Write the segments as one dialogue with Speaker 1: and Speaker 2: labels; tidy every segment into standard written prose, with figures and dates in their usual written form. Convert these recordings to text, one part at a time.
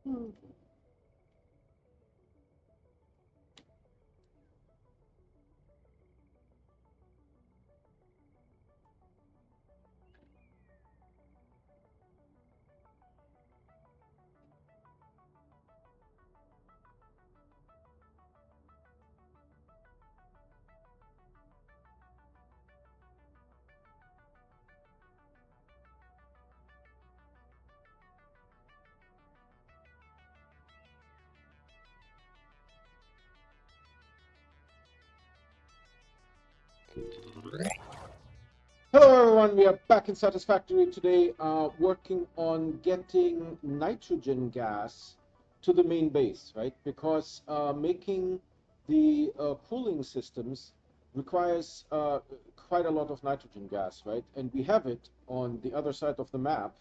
Speaker 1: Hmm. Hello everyone, we are back in Satisfactory today, working on getting nitrogen gas to the main base, right? Because making the cooling systems requires quite a lot of nitrogen gas, right? And we have it on the other side of the map,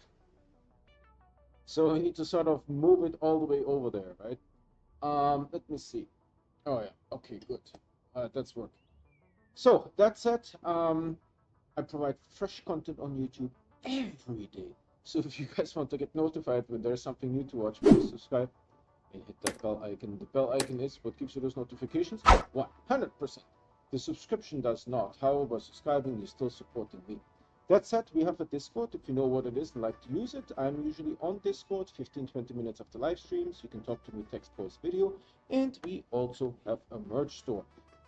Speaker 1: so we need to sort of move it all the way over there, right? Let me see. Oh yeah, okay, good. That's working. So that said, I provide fresh content on YouTube every day. So if you guys want to get notified when there's something new to watch, please subscribe and hit that bell icon. The bell icon is what gives you those notifications 100%. The subscription does not. However, by subscribing, you're still supporting me. That said, we have a Discord. If you know what it is and like to use it, I'm usually on Discord 15-20 minutes after live streams. You can talk to me text, voice, video. And we also have a merch store.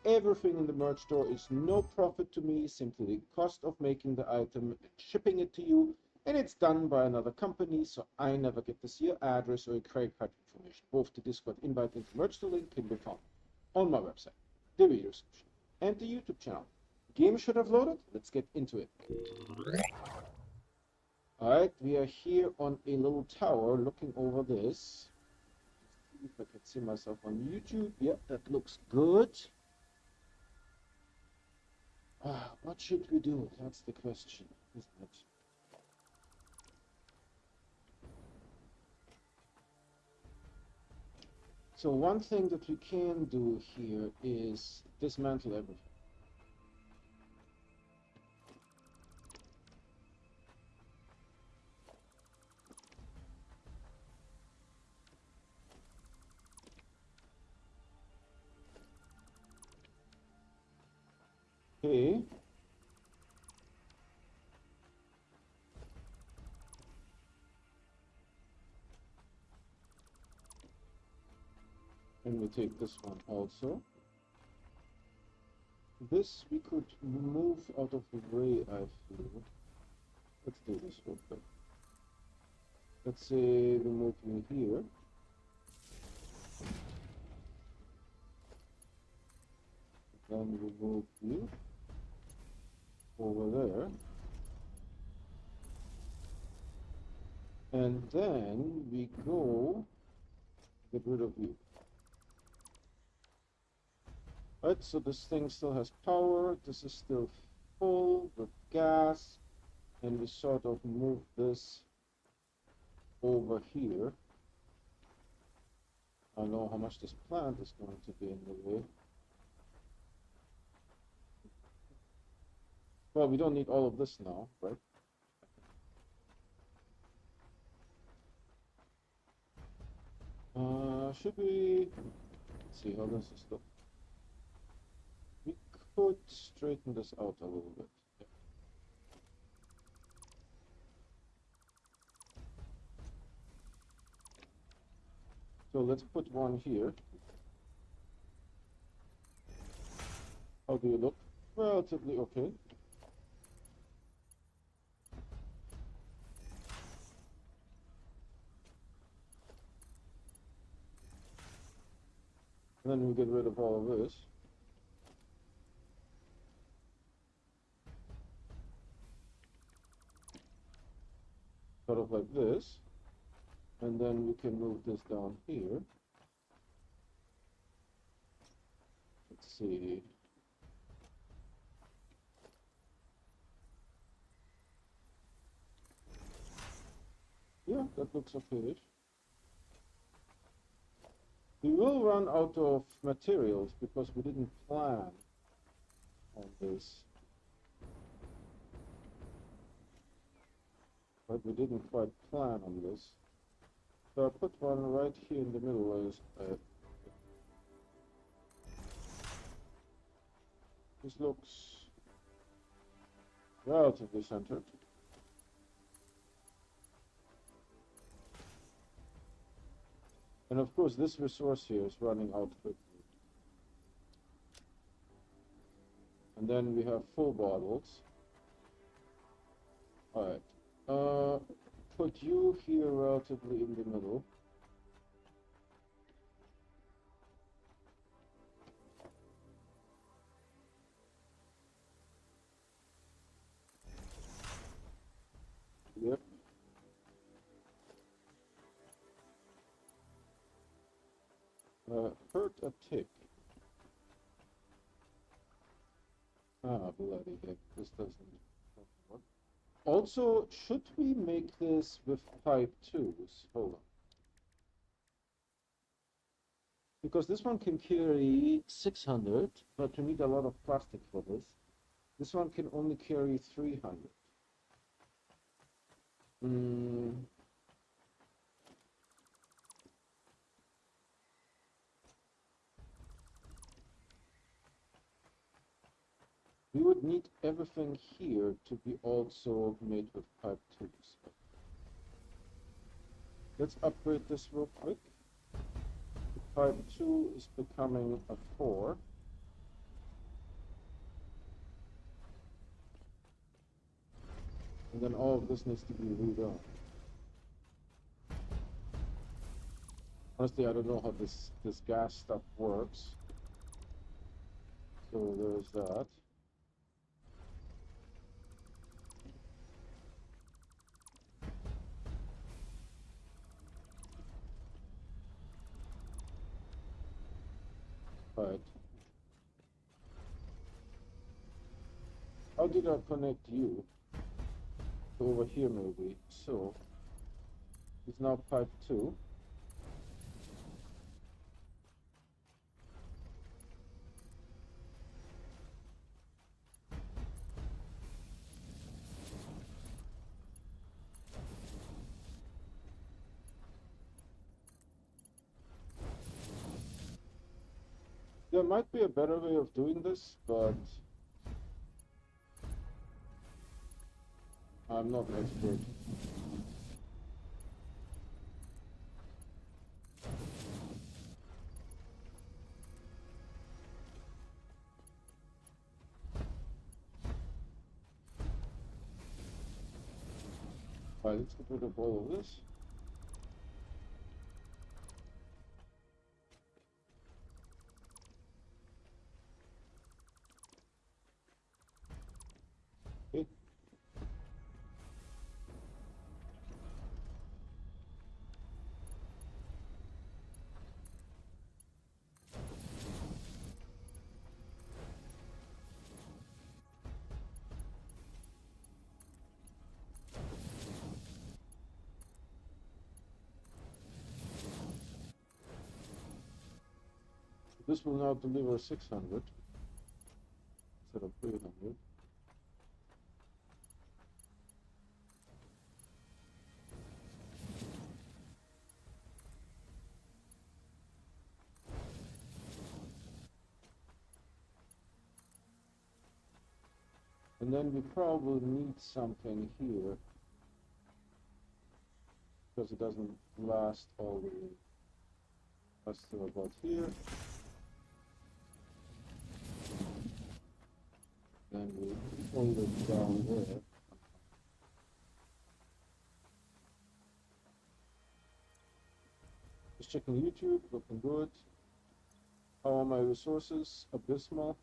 Speaker 1: Everything in the merch store is no profit to me, simply the cost of making the item and shipping it to you. And it's done by another company, so I never get to see your address or your credit card information. Both the Discord invite and the merch store link can be found on my website, the video description, and the YouTube channel. Game should have loaded. Let's get into it. All right, we are here on a little tower looking over this. See if I can see myself on YouTube. Yep, that looks good. What should we do? That's the question, isn't it? So one thing that we can do here is dismantle everything. Okay. And we take this one also. This we could move out of the way, I feel. Let's do this real quick. Let's say we move in here. Then we move you over there. And then we go get rid of you. Right, so this thing still has power. This is still full with gas. And we sort of move this over here. I don't know how much this plant is going to be in the way. Well, we don't need all of this now, right? Should we... Let's see how this is look. We could straighten this out a little bit. Yeah. So let's put one here. How do you look? Relatively okay. And then we get rid of all of this. Sort of like this. And then we can move this down here. Let's see. Yeah, that looks okay. We will run out of materials because we didn't plan on this. But we didn't quite plan on this. So I put one right here in the middle. This looks relatively centered. And of course, this resource here is running out quickly. And then we have full bottles. Alright. Put you here relatively in the middle. Yep. Hurt a tick. Ah, bloody heck, this doesn't work. Also, should we make this with pipe 2s? Hold on. Because this one can carry 600, but we need a lot of plastic for this. This one can only carry 300. We would need everything here to be also made with pipe 2s. Let's upgrade this real quick. Pipe 2 is becoming a 4. And then all of this needs to be redone. Honestly, I don't know how this gas stuff works. So there's that. Right. How did I connect you? Over here maybe. So it's now pipe 2. There might be a better way of doing this, but I'm not an expert. Alright, let's get rid of all of this. Okay. This will now deliver 600 instead of 300. And then we probably need something here because it doesn't last all the way. That's still about here. Then we hold it down there. Just checking YouTube, looking good. How are my resources? Abysmal.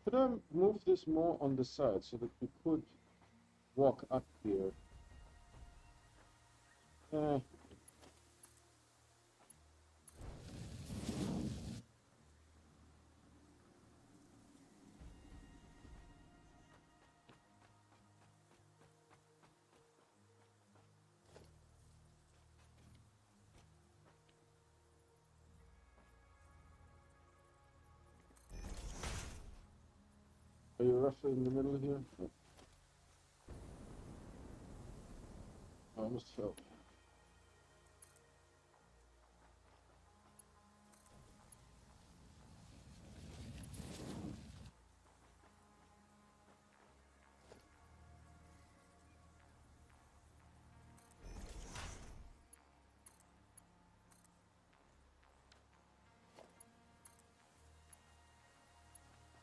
Speaker 1: Could I move this more on the side so that we could walk up here? roughly in the middle here. I almost fell.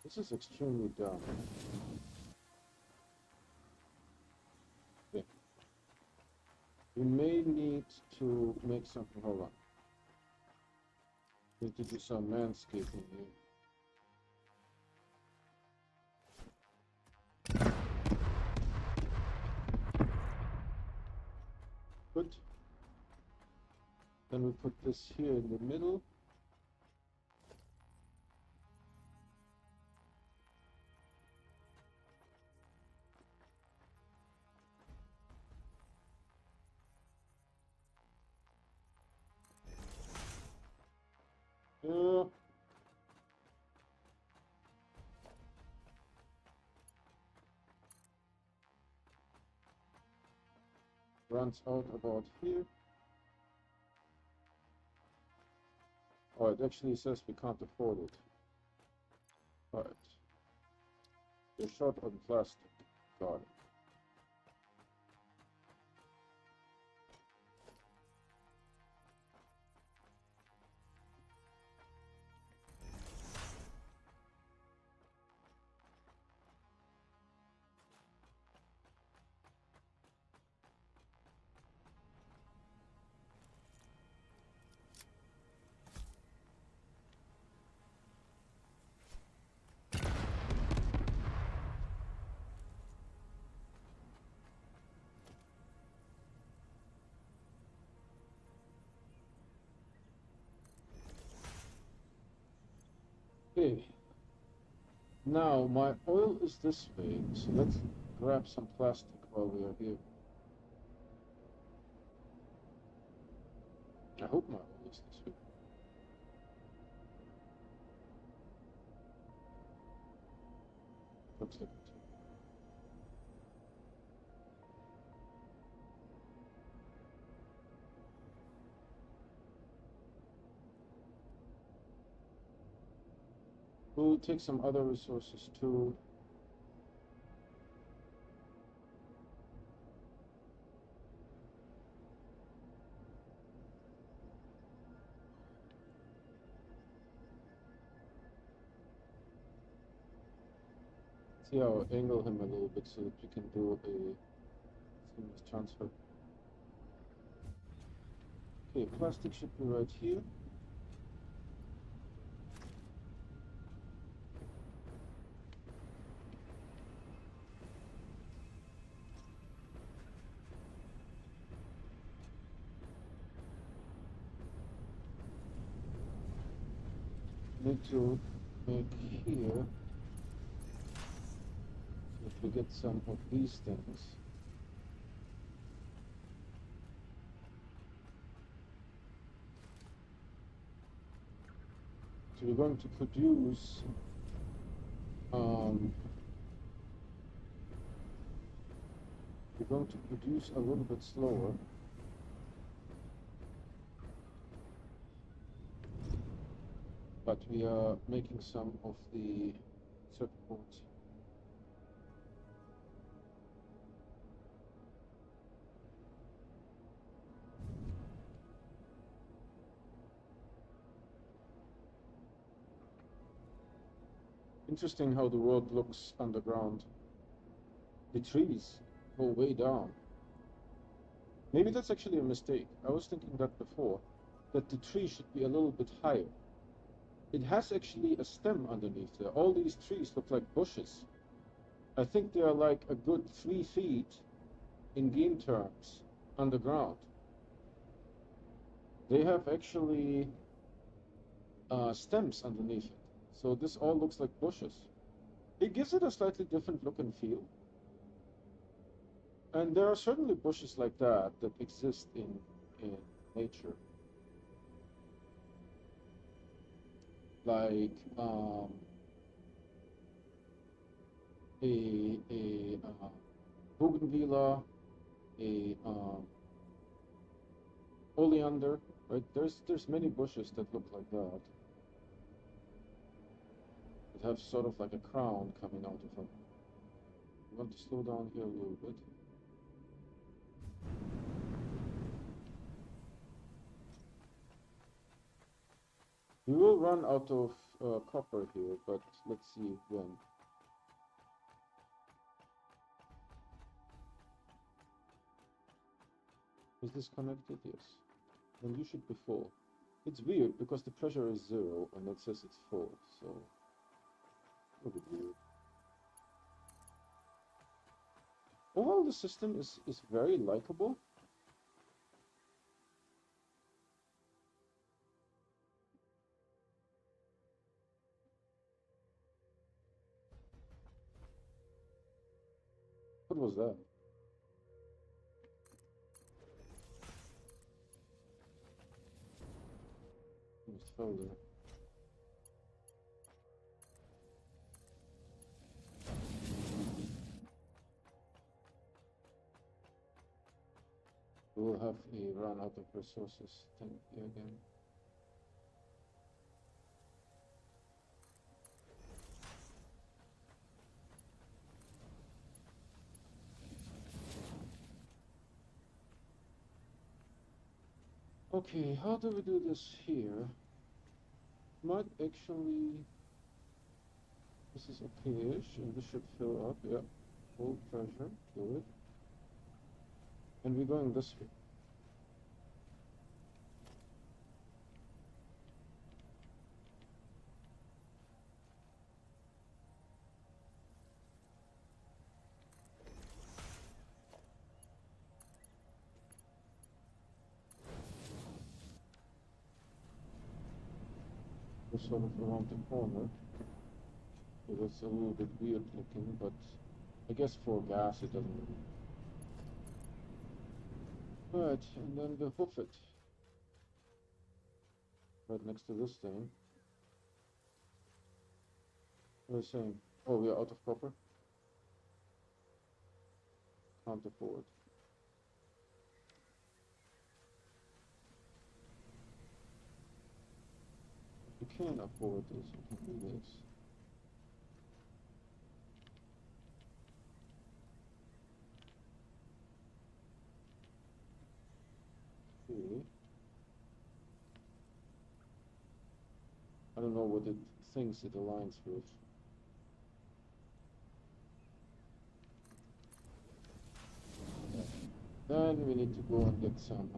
Speaker 1: This is extremely dumb. Okay. We may need to make something. Hold on. Need to do some manscaping here. Good. Then we put this here in the middle. Runs out about here. Oh, it actually says we can't afford it. Alright. You're short on plastic. Got it. Okay. Now my oil is this way, so let's grab some plastic while we are here. I hope my oil is this way. Looks like it. We'll take some other resources too. See, I'll angle him a little bit so that we can do a seamless transfer. Okay, plastic should be right here. Need to make here if we get some of these things. So we're going to produce a little bit slower. But we are making some of the circuit boards. Interesting how the world looks underground. The trees go way down. Maybe that's actually a mistake. I was thinking that before, that the tree should be a little bit higher. It has actually a stem underneath there. All these trees look like bushes. I think they are like a good 3 feet in game terms underground. They have actually stems underneath it. So this all looks like bushes. It gives it a slightly different look and feel. And there are certainly bushes like that that exist in nature. Like a bougainvillea, a oleander, right? There's many bushes that look like that. That have sort of like a crown coming out of them. I want to slow down here a little bit. We will run out of copper here, but let's see when. Is this connected? Yes. Then you should be full. It's weird because the pressure is 0 and it says it's full, so a bit weird. Overall, the system is very likable. What was that? Almost fell there. We will have a run out of resources thing here again. Okay, how do we do this here? Might actually... This is okay-ish, and this should fill up, yeah. Full pressure, good. And we're going this way. We're sort of around the corner. So that's a little bit weird looking, but I guess for gas it doesn't really... Right, and then we hoof it. Right next to this thing. What are you saying? Oh, we are out of copper? Can't afford. You can afford this, you can do this. Okay. I don't know what it thinks it aligns with. Then we need to go and get some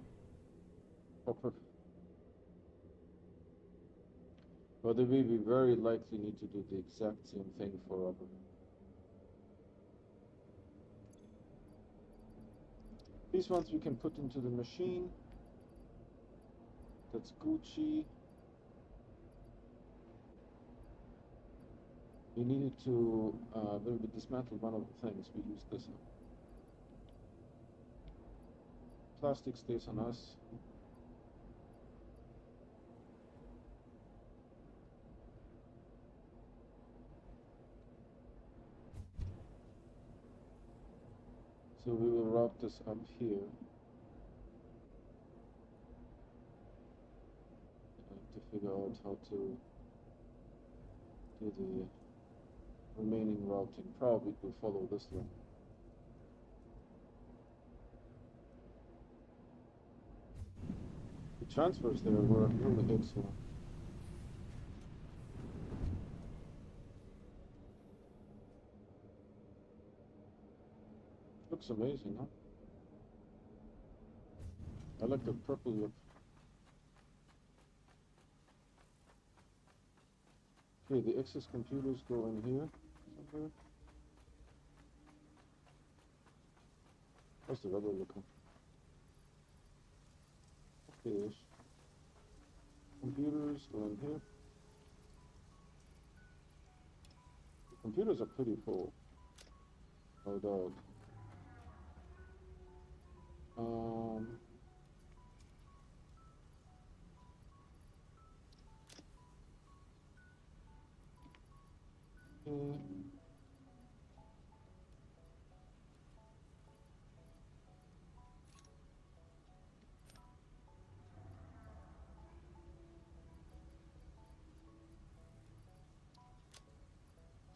Speaker 1: copper. By the way, we very likely need to do the exact same thing for rubber. These ones we can put into the machine. That's Gucci. We needed to when we dismantled one of the things, we used this. Plastic stays on us. So we will route this up here to figure out how to do the remaining routing. Probably to follow this one. The transfers there were really excellent. Looks amazing, huh? I like the purple look. Okay, the excess computers go in here somewhere. How's the rubber looking? Okay, computers go in here. The computers are pretty full. No doubt. Okay.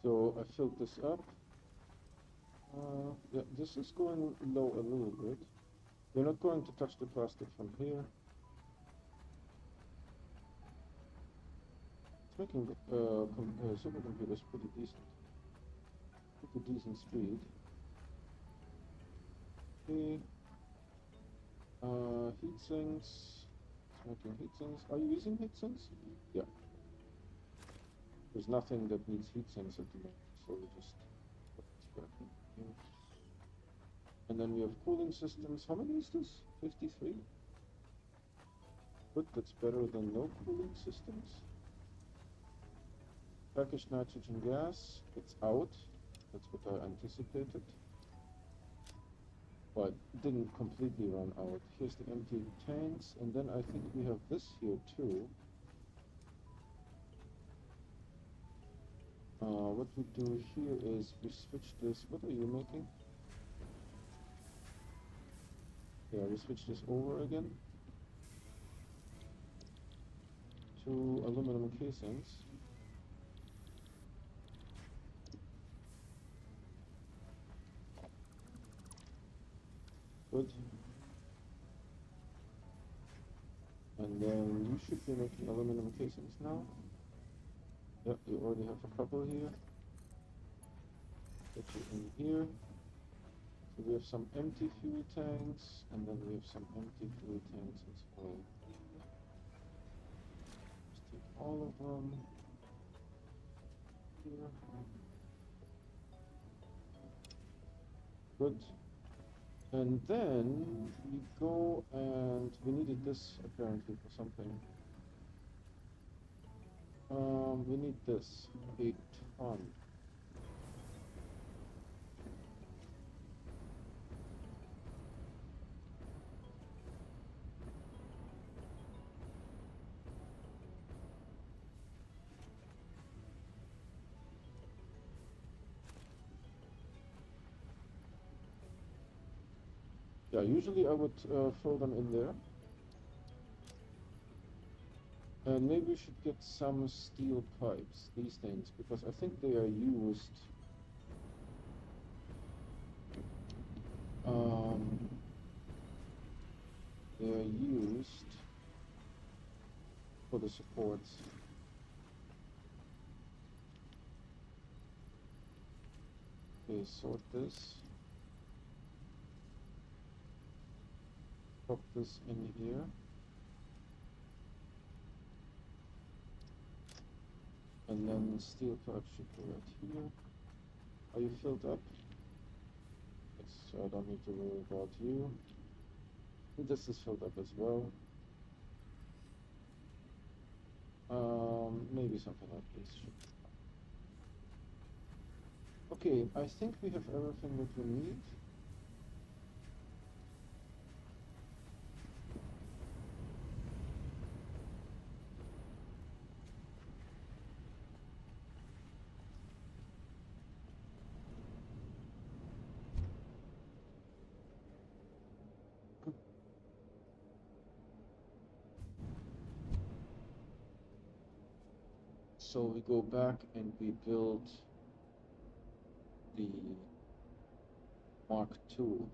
Speaker 1: So I filled this up. Yeah, this is going low a little bit. We're not going to touch the plastic from here. It's making supercomputers pretty decent speed. Okay. Heat sinks. It's making heat sinks. Are you using heat sinks? Yeah. There's nothing that needs heat sinks at the moment, so we just put this back in here. And then we have cooling systems. How many is this? 53? Good, that's better than no cooling systems. Packaged nitrogen gas, it's out. That's what I anticipated. But didn't completely run out. Here's the empty tanks, and then I think we have this here too. What we do here is we switch this. What are you making? Yeah, we switch this over again to aluminum casings. Good. And then you should be making aluminum casings now. Yep, you already have a couple here. Put you in here. So we have some empty fuel tanks, and then we have some empty fuel tanks as well. Just take all of them here. Good. And then we go and we needed this apparently for something. We need this, a ton. Yeah, usually I would throw them in there. And maybe we should get some steel pipes, these things, because I think they are used. They are used for the supports. Okay, sort this. Pop this in here. And then steel pipes should go right here. Are you filled up? Yes, so I don't need to worry about you. This is filled up as well. Maybe something like this should. Okay, I think we have everything that we need. So we go back and we build the Mark II.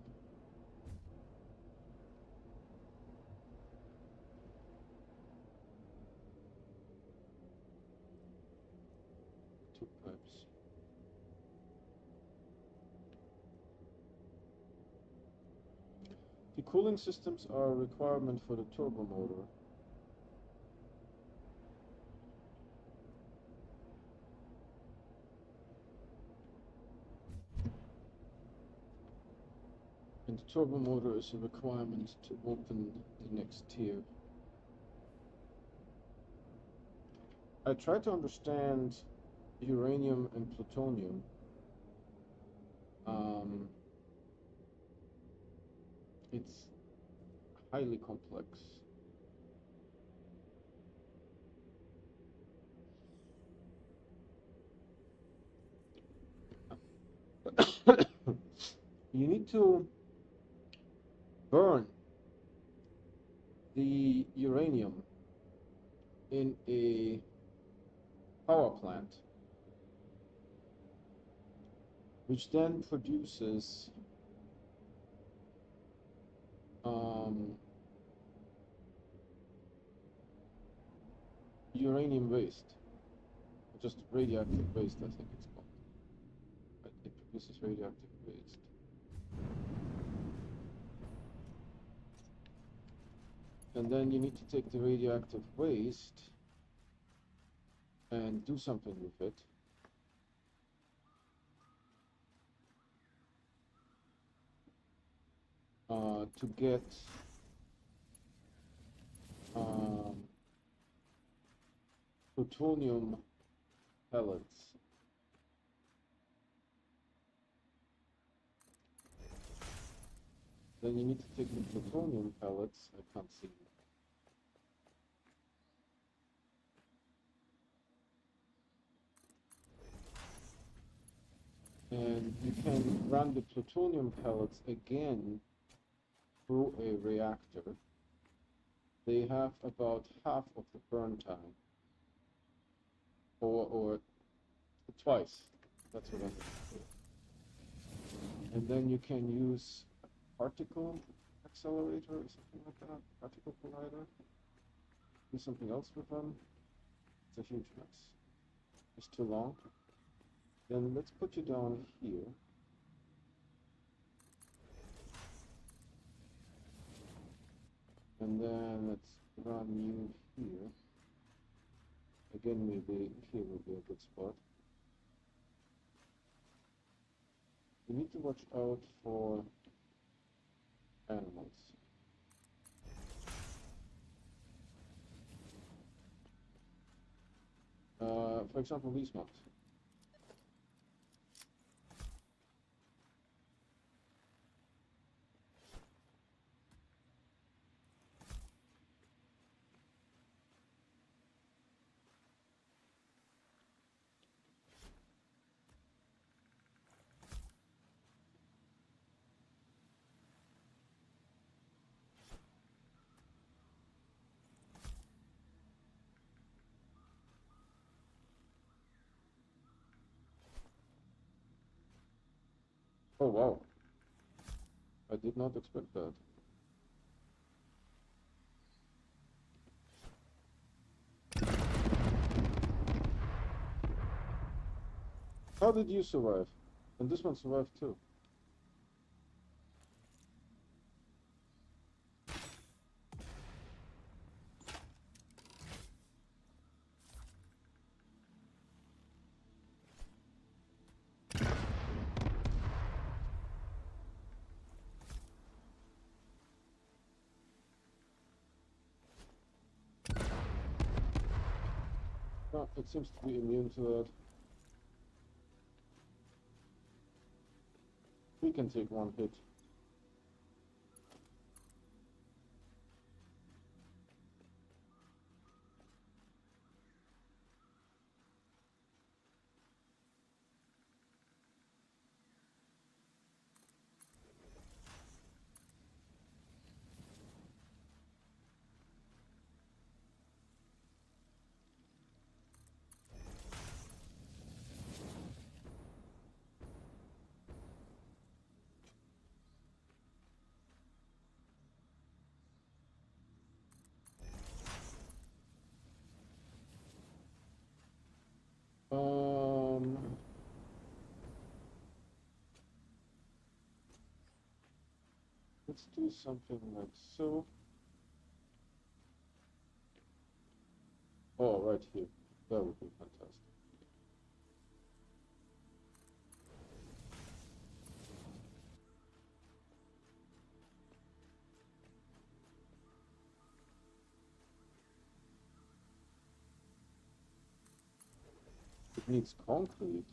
Speaker 1: Two pipes. The cooling systems are a requirement for the turbo motor. And the turbo motor is a requirement to open the next tier. I try to understand uranium and plutonium. It's highly complex. You need to burn the uranium in a power plant. which then produces um, uranium waste, or just radioactive waste, I think it's called. Right? It produces radioactive waste. And then you need to take the radioactive waste and do something with it. To get plutonium pellets. Then you need to take the plutonium pellets. I can't see. And you can run the plutonium pellets again through a reactor. They have about half of the burn time, or twice. That's what I think. And then you can use a particle accelerator or something like that, particle collider. Do something else with them. It's a huge mess. It's too long. Then let's put you down here. And then let's run you here. Again, maybe here will be a good spot. You need to watch out for animals. For example, these ones. Oh wow, I did not expect that. How did you survive? And this one survived too. No, it seems to be immune to that. We can take one hit. Let's do something like so. Oh, right here. That would be fantastic. It needs concrete.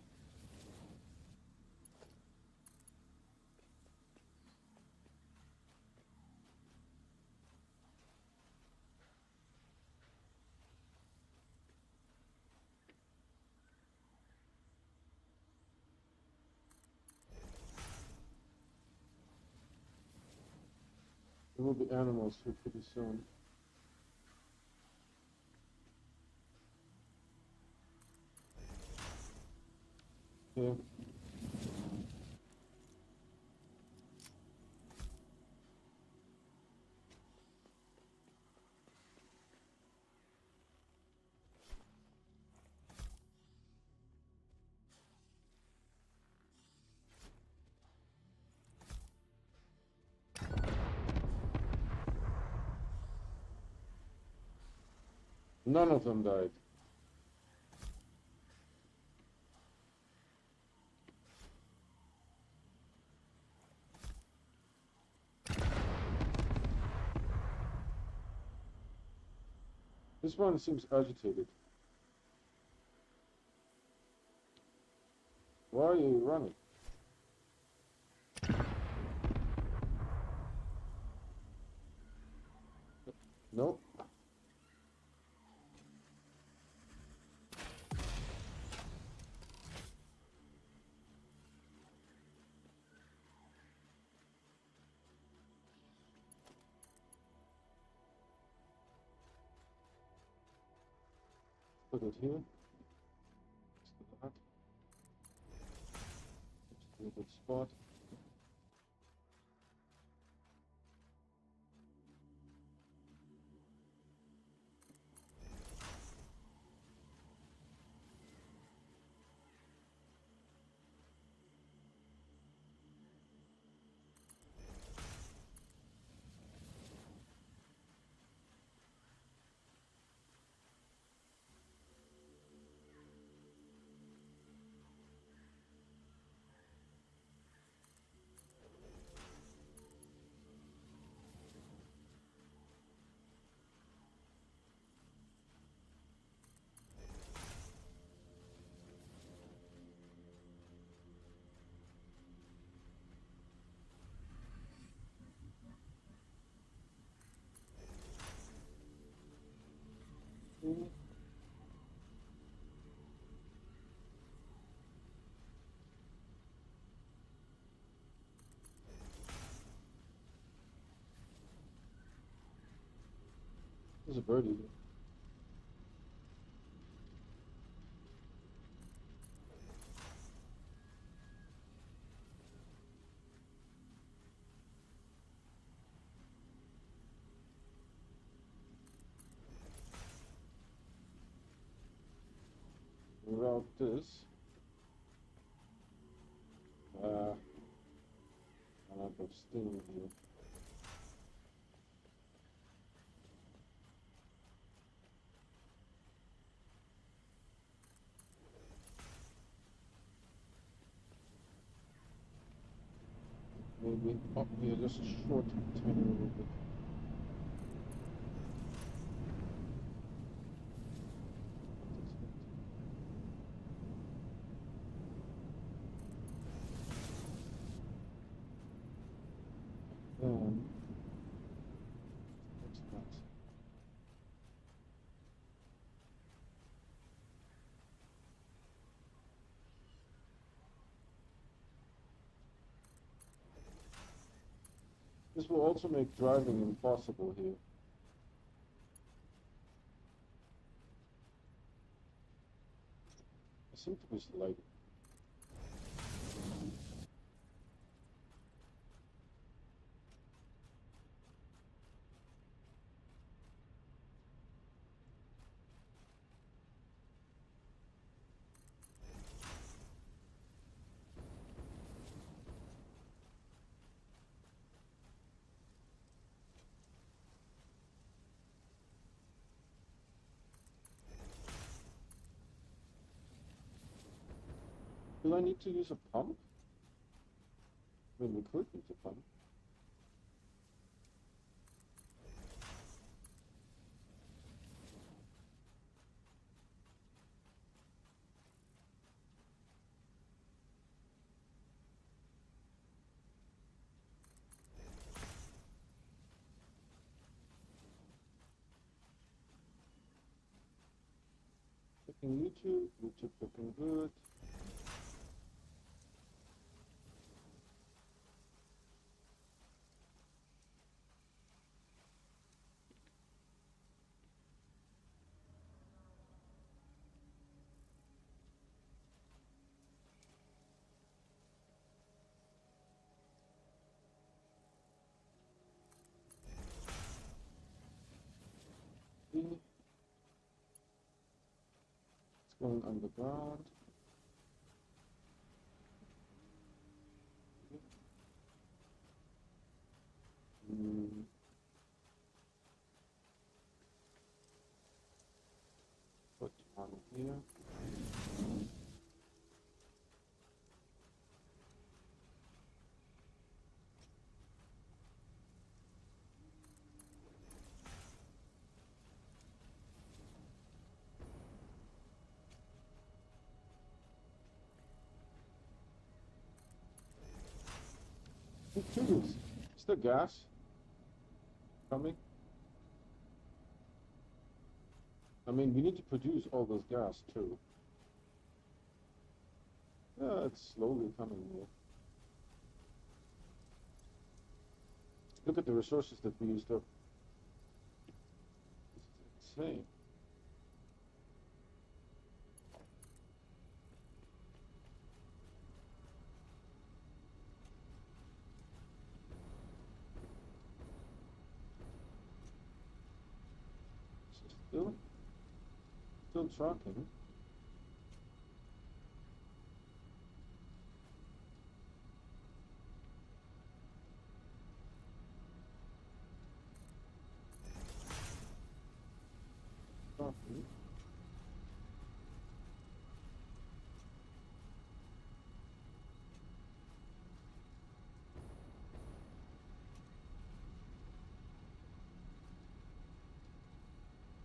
Speaker 1: There will be animals here pretty soon. Here. None of them died. This one seems agitated. Why are you running? Nope. Put it here. That. It's a good spot. There's a birdie. Route this. A lot of steam here. Maybe up here, just short, tiny little bit. Then, what's that? This will also make driving impossible here. I seem to be sliding. Do I need to use a pump? I mean, we could use a pump. Checking YouTube, YouTube looking good. It's going underground. here. I'm curious. Is the gas coming? I mean, we need to produce all this gas too. Yeah, it's slowly coming here. Look at the resources that we used up. It's insane. Still tracking. Tracking.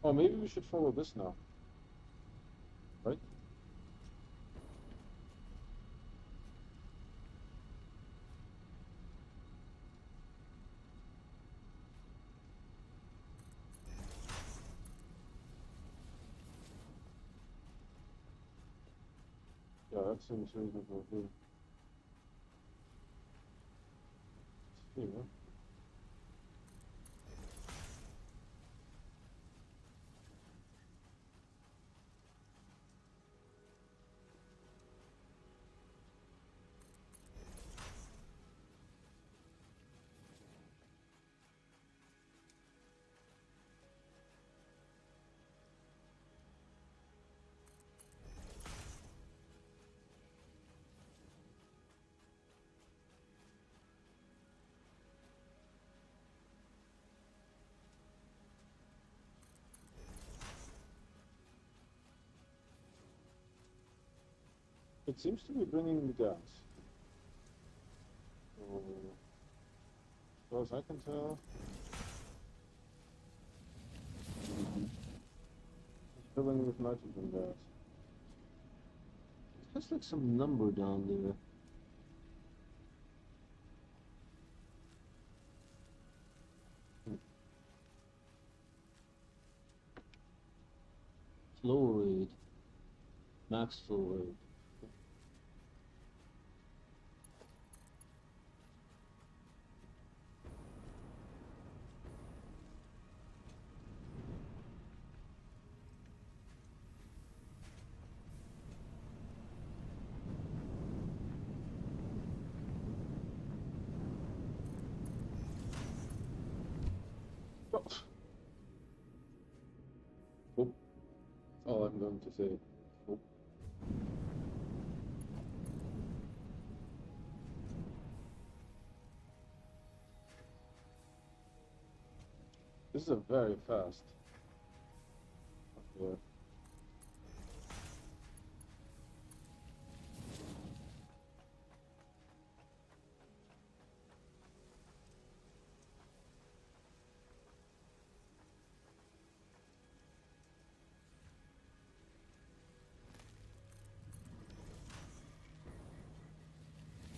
Speaker 1: Oh, maybe we should follow this now, right? Yeah, that seems reasonable here. Here. It seems to be bringing the gas. So, as far as I can tell, it's filling with nitrogen gas. It has like some number down there. Flow rate, max flow rate. Oh, oh, that's all I'm going to say. Oh. This is a very fast. Yeah.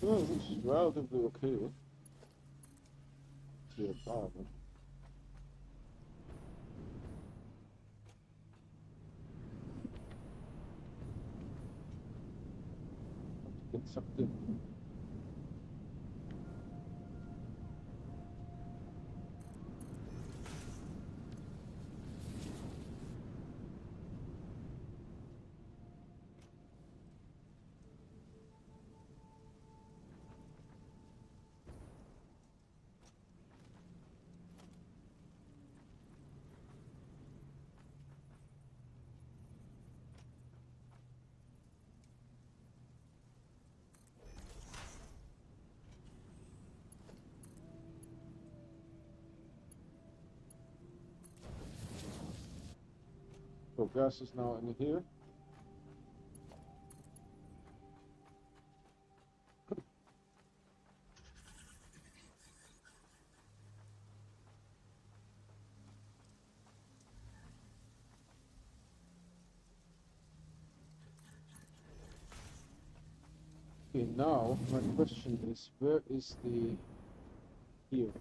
Speaker 1: Yeah, it's relatively okay. See a problem. Get sucked in. So gas is now in here. Okay, now my question is, where is the here?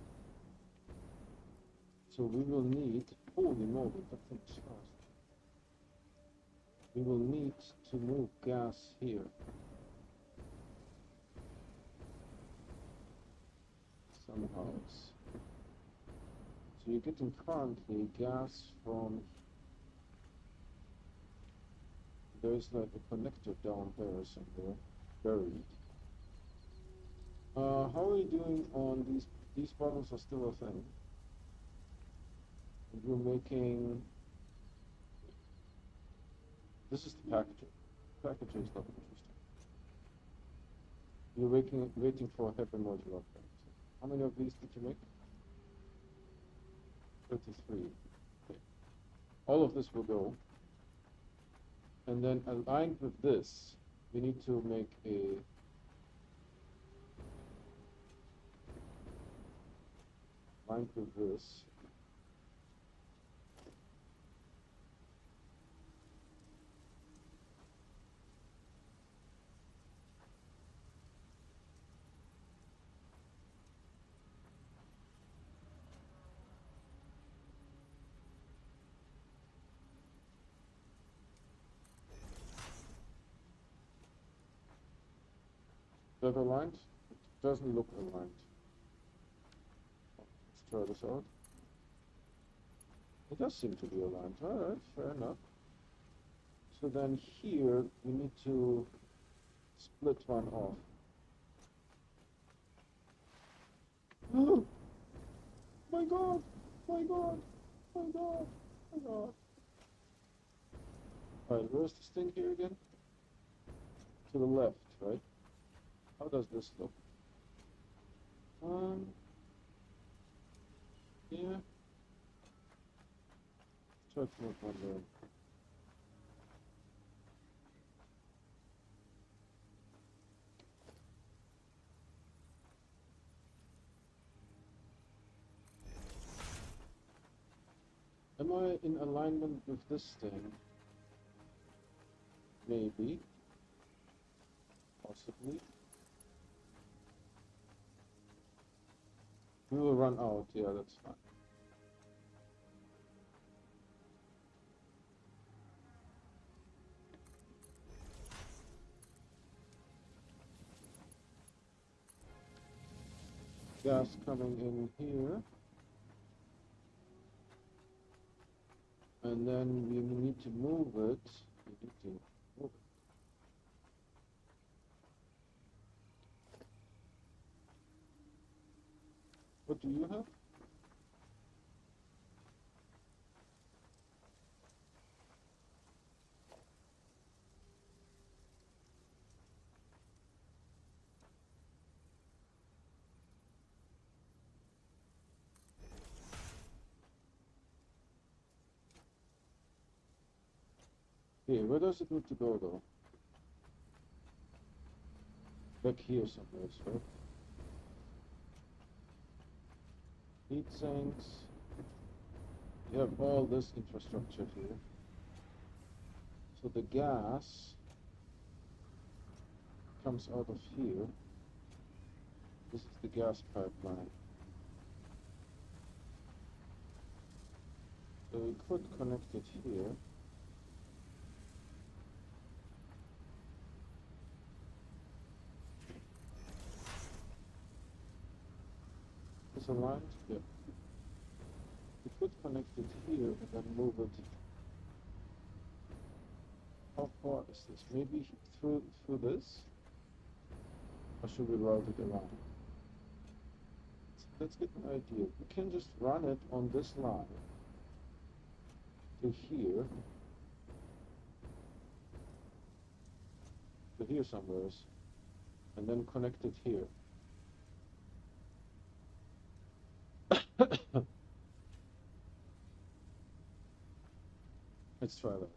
Speaker 1: So we will need, holy moly, that thing's fast. We will need to move gas here. Somehow. So you're getting currently gas from, there's like a connector down there somewhere, buried. How are you doing on these bottles are still a thing? And you're making, this is the packaging. Packaging is not interesting. You're waiting for a heavy modular thing. How many of these did you make? 33. Okay. All of this will go. And then aligned with this, we need to make a aligned with this. Is that aligned? It doesn't look aligned. Let's try this out. It does seem to be aligned. Alright, fair enough. So then here we need to split one off. Oh my god! My god! My god! My god! Alright, where's this thing here again? To the left, right? How does this look? Yeah. Try to make one there. Am I in alignment with this thing? Maybe. Possibly. We will run out, yeah, that's fine. Gas coming in here. And then we need to move it. We need to move it. What do you have? Okay, where does it need to go though? Back here somewhere, right? Heat sinks. You have all this infrastructure here. So the gas comes out of here. This is the gas pipeline. So we could connect it here. Is aligned? Yeah. We could connect it here and then move it. How far is this? Maybe through this? Or should we route it around? Let's get an idea. We can just run it on this line to here somewhere, and then connect it here. Let's try that.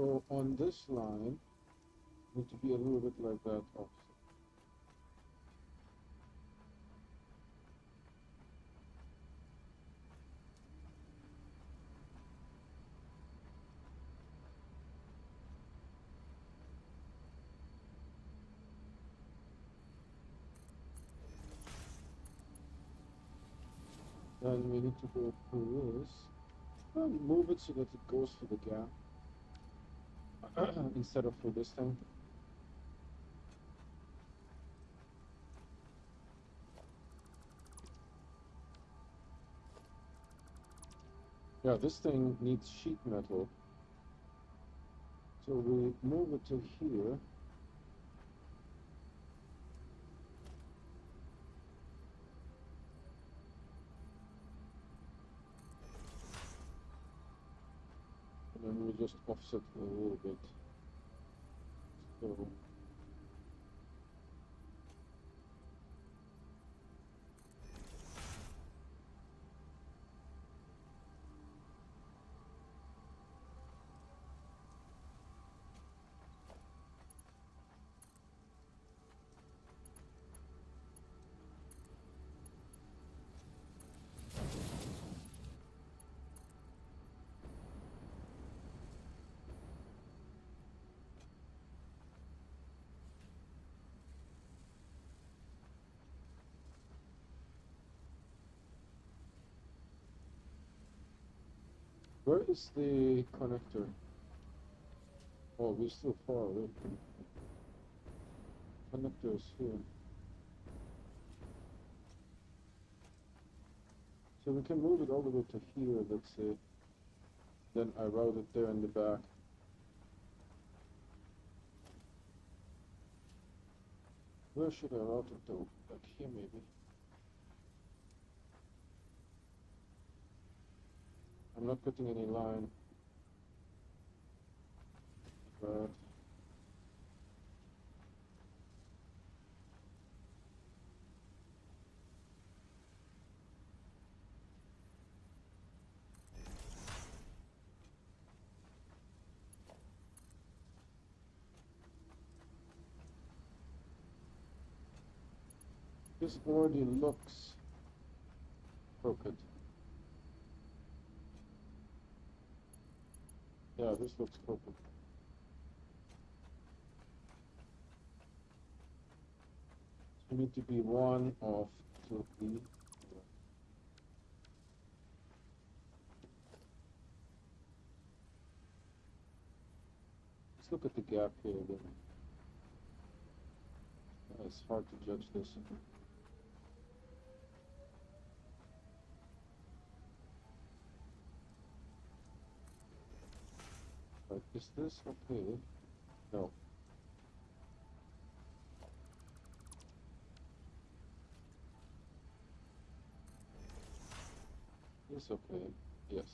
Speaker 1: So on this line, need to be a little bit like that also. Then we need to go through this and move it so that it goes for the gap instead of for this thing. Yeah, this thing needs sheet metal. So we move it to here. And then we just offset a little bit. So where is the connector? Oh, we're still far away. Connector is here. So we can move it all the way to here, let's say. Then I route it there in the back. Where should I route it though? Like here maybe. I'm not putting any line. But this already looks crooked. Yeah, this looks crooked. You need to be one of two, three. Let's look at the gap here again. It's hard to judge this. But is this okay? No. This okay? Yes.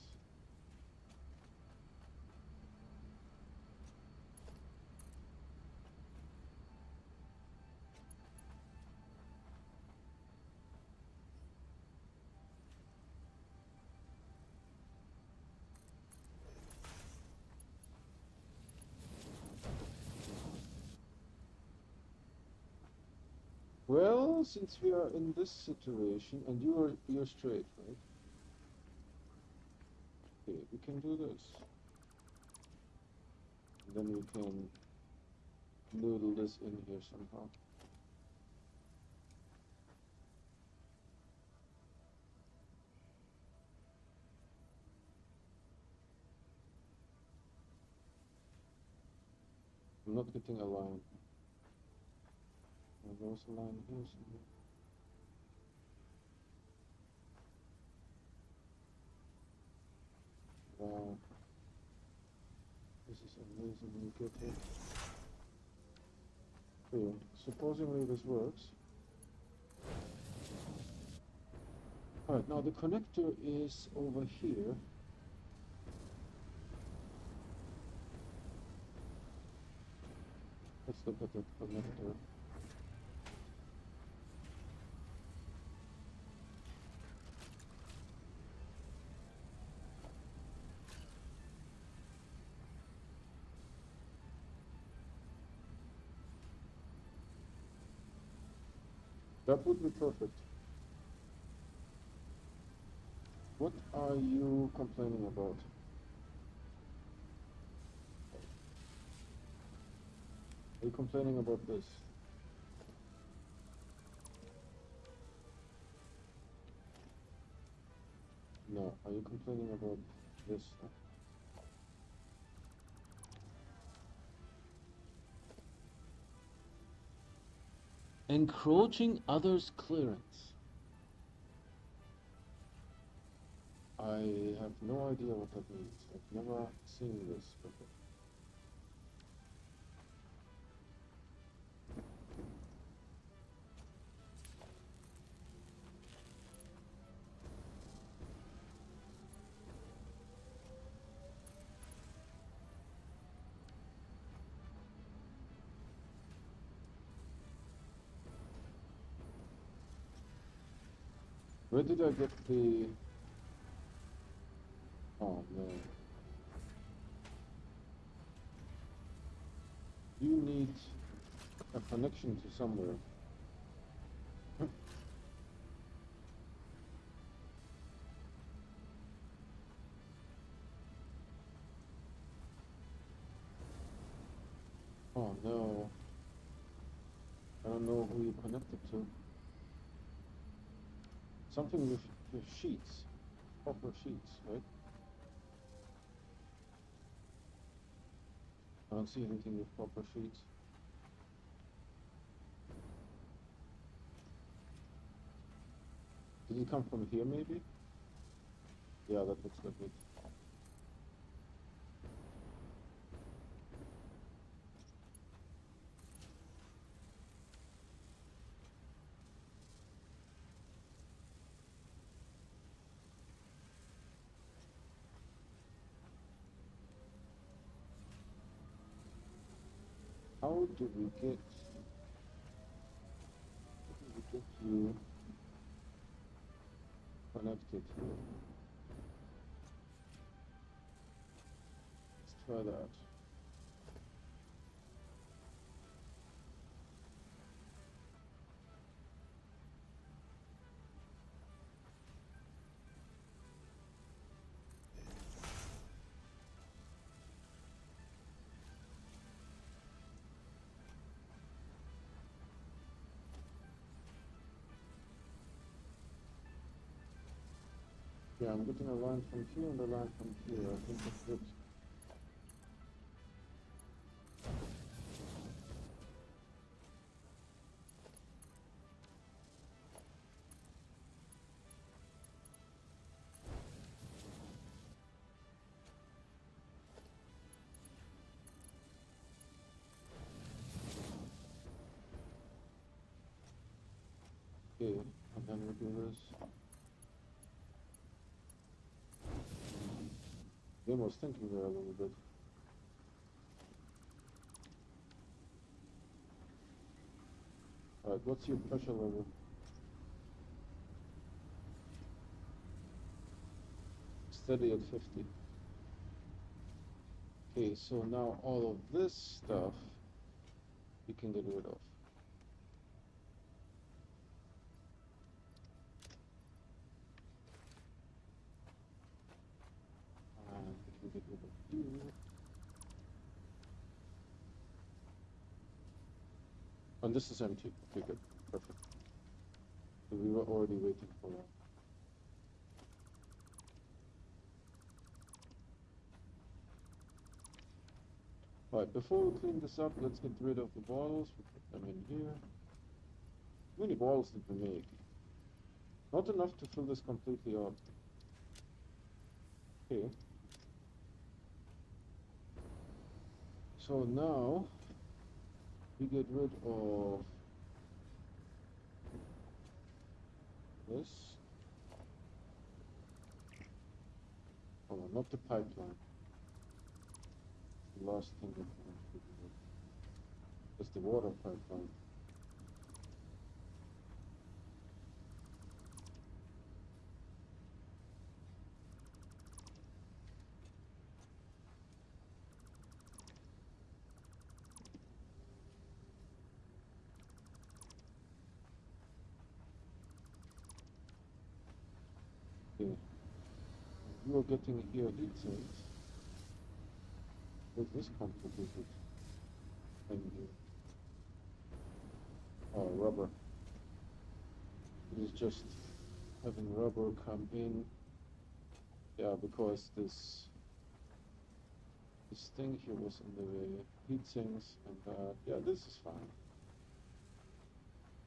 Speaker 1: Well, since we are in this situation, and you're straight, right? Okay, we can do this. And then we can noodle this in here somehow. I'm not getting a line. There's a line here somewhere. Wow. This is amazing when you get it. Okay, supposedly this works. Alright, now the connector is over here. Let's look at the connector. That would be perfect. What are you complaining about? Are you complaining about this? No. Are you complaining about this? Encroaching others' clearance. I have no idea what that means. I've never seen this before. Where did I get the... Oh, no. You need a connection to somewhere. Oh, no. I don't know who you connected to. Something with sheets. Proper sheets, right? I don't see anything with proper sheets. Did it come from here, maybe? Yeah, that looks like it. How do we get you connected here? Let's try that. Yeah, I'm getting a line from here and a line from here. I think that's good. Okay, and then we do this. Game was thinking there a little bit. Alright, what's your pressure level? Steady at 50. Okay, so now all of this stuff you can get rid of. And we can get rid of you. And this is empty. Okay, good. Perfect. So we were already waiting for that. Alright, before we clean this up, let's get rid of the bottles. We put them in here. How many bottles did we make? Not enough to fill this completely up. Okay. So now we get rid of this. Oh, not the pipeline. The last thing that we want to do is the water pipeline. you are getting here heat sinks with this complicated thing here. Oh, rubber. It is just having rubber come in. Yeah, because this thing here was in the way. Heat sinks and yeah, this is fine.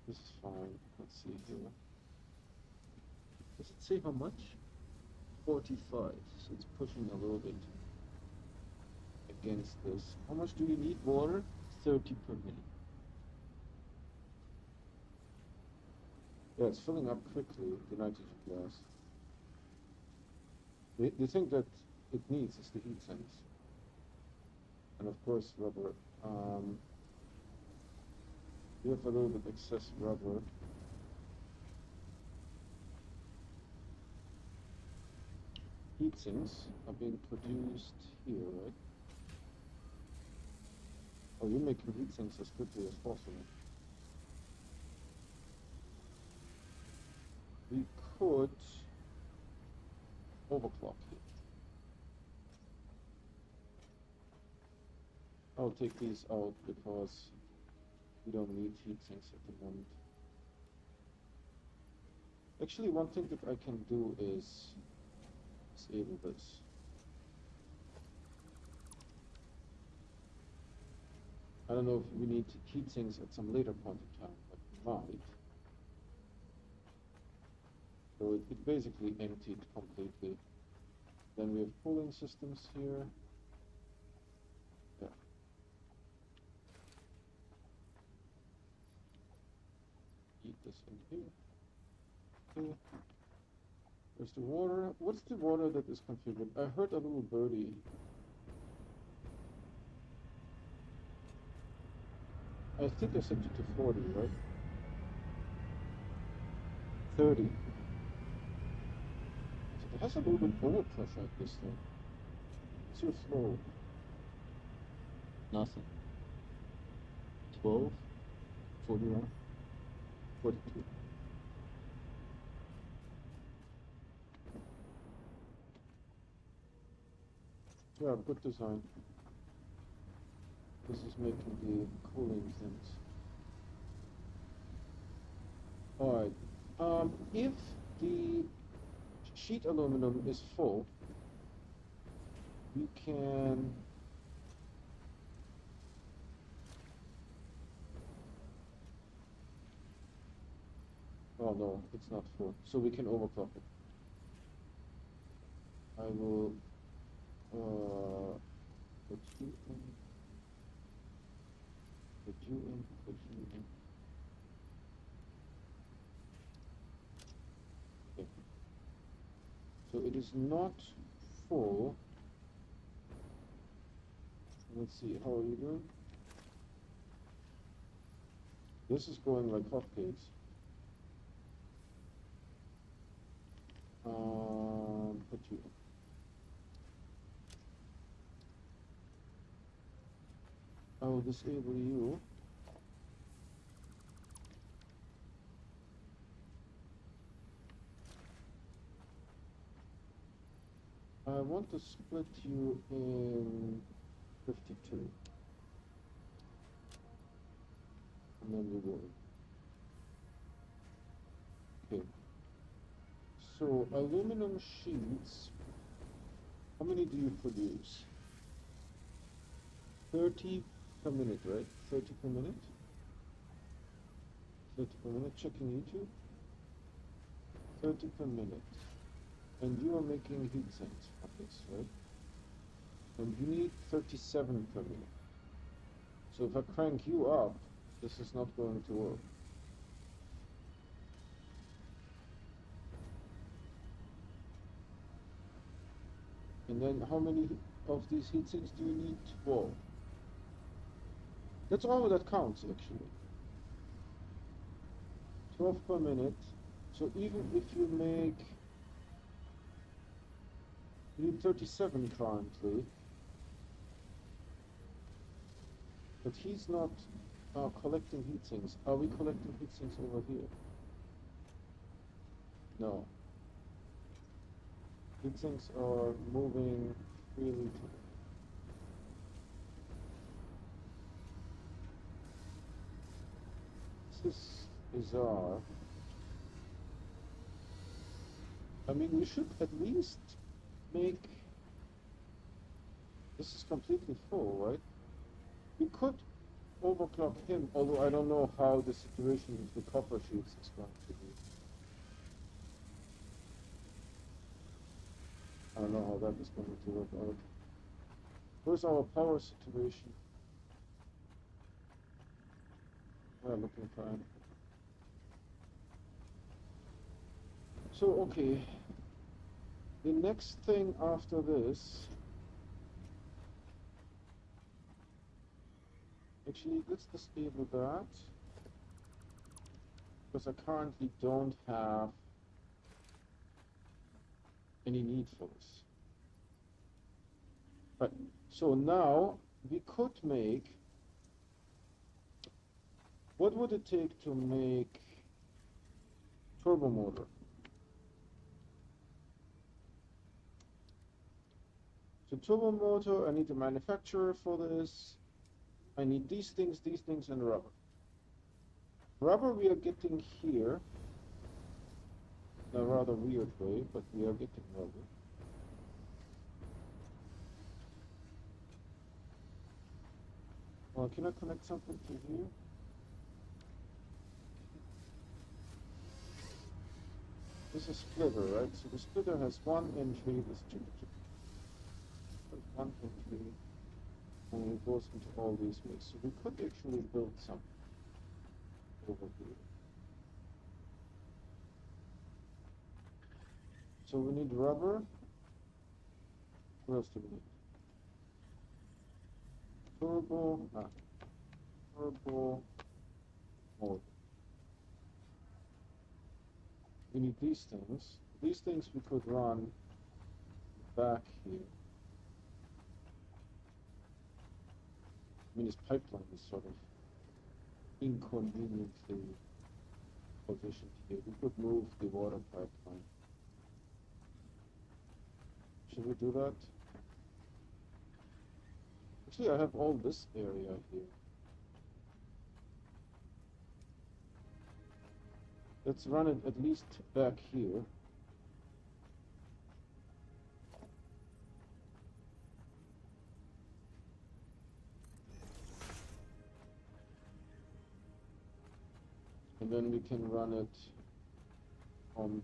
Speaker 1: This is fine. Let's see here. Does it say how much? 45. So it's pushing a little bit against this. How much do we need water? 30 per minute. Yeah, it's filling up quickly, the nitrogen gas. The thing that it needs is the heat sinks. And of course rubber. We have a little bit excess rubber. Heat sinks are being produced here, right? Oh, you're making heat sinks as quickly as possible. We could overclock it. I'll take these out because we don't need heat sinks at the moment. Actually, one thing that I can do is disable this. I don't know if we need heat sinks at some later point in time, but we might. So it basically emptied completely. Then we have cooling systems here. Yeah. Heat this in here. Okay. There's the water. What's the water that is configured? I heard a little birdie. I think I set it to 40, right? 30. So it has a little bit overpressure at this thing. What's your flow? Nothing. 12, 41, 42. Yeah, good design. This is making the cooling things. Alright. If the sheet aluminum is full, we can oh no, it's not full. So we can overclock it. I will put you in, put you in, put you in. Okay. So it is not full. Let's see, how are you doing? This is going like hotcakes. Put you in. I will disable you. I want to split you in 52. And then you will. Okay. So aluminum sheets, how many do you produce? 30 per minute, right? 30 per minute? 30 per minute, checking YouTube. 30 per minute. And you are making heat sinks for this, right? And you need 37 per minute. So if I crank you up, this is not going to work. And then how many of these heat sinks do you need? 12. That's all that counts, actually. 12 per minute. So even if you make, you need 37 currently, but he's not collecting heat sinks. Are we collecting heat sinks over here? No. These things are moving really. This is bizarre. I mean, we should at least make. This is completely full, right? We could overclock him, although I don't know how the situation with the copper sheets is going to be. I don't know how that is going to work out. Where's our power situation? We're looking fine. So, okay. The next thing after this, actually, let's disable that, because I currently don't have any need for this. Right, so now we could make, what would it take to make turbo motor? So turbo motor, I need a manufacturer for this. I need these things, and rubber. Rubber we are getting here in a rather weird way, but we are getting rubber. Well, can I connect something to here? This is splitter, right? So the splitter has one entry, this one entry, and it goes into all these ways. So we could actually build something over here. So we need rubber. What else do we need? Turbo motor. We need these things. These things we could run back here. I mean, this pipeline is sort of inconveniently positioned here. We could move the water pipeline. Should we do that? Actually, I have all this area here. Let's run it at least back here. And then we can run it on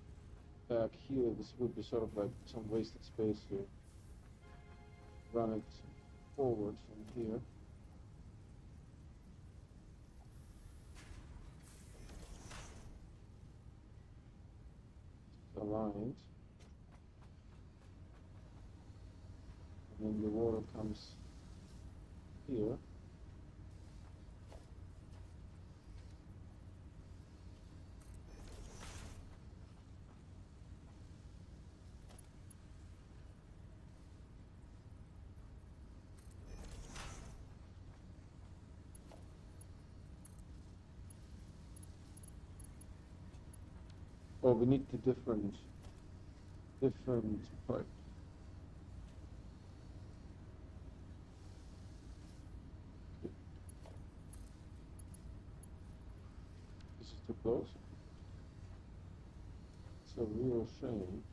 Speaker 1: back here. This would be sort of like some wasted space here. Run it forward from here. Aligned. And then the water comes here. Oh, we need the different pipe. Okay. This is too close. It's a real shame.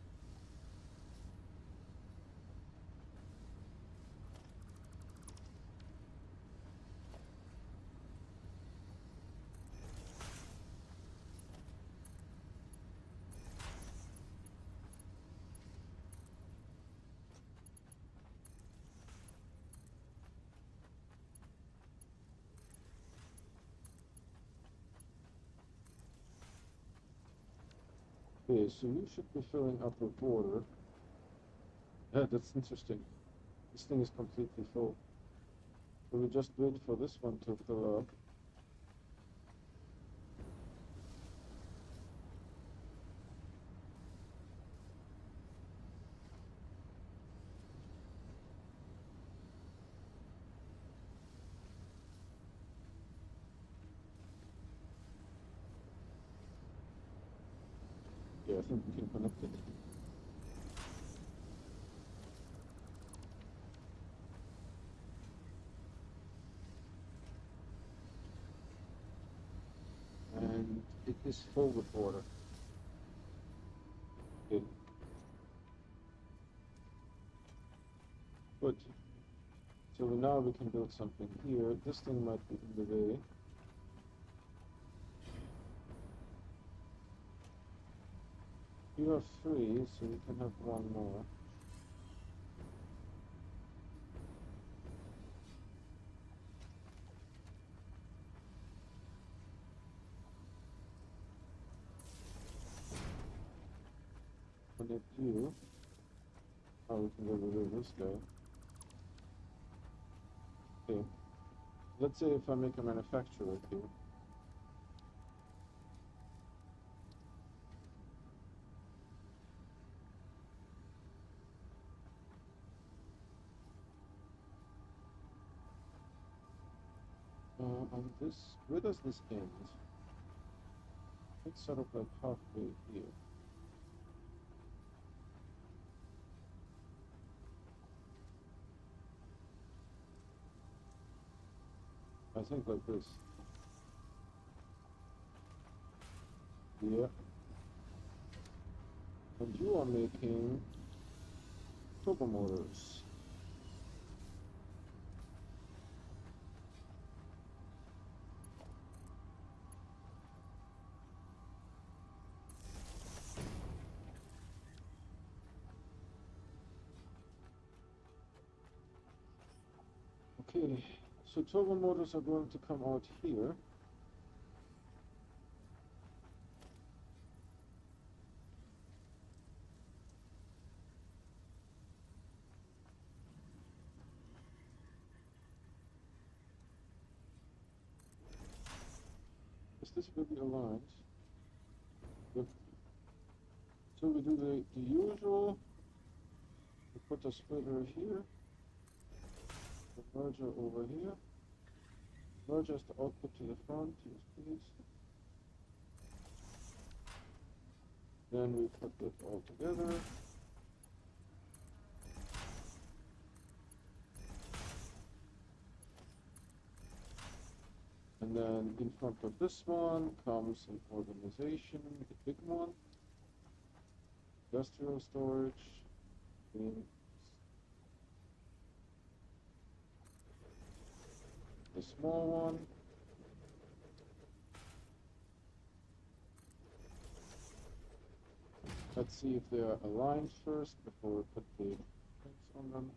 Speaker 1: Okay, so you should be filling up with water. Yeah, that's interesting. This thing is completely full. So we just wait for this one to fill up. Yeah, I think we can connect it. it is full with water. Okay. Good. So now we can build something here. This thing might be in the way. You are free, so you can have one more. Connect you. Oh, we can get rid of this guy. Okay. Let's say if I make a manufacturer here. On this, where does this end? It's sort of like halfway here. I think like this. Yeah. And you are making turbo motors. Okay, so turbo motors are going to come out here. Is this really aligned? Good. So we do the usual. We put the splitter here, the merger over here. Merge as the output to the front, yes please. Then we put it all together. And then in front of this one comes an organization, the big one. Industrial storage. The small one. Let's see if they are aligned first before we put the things on them.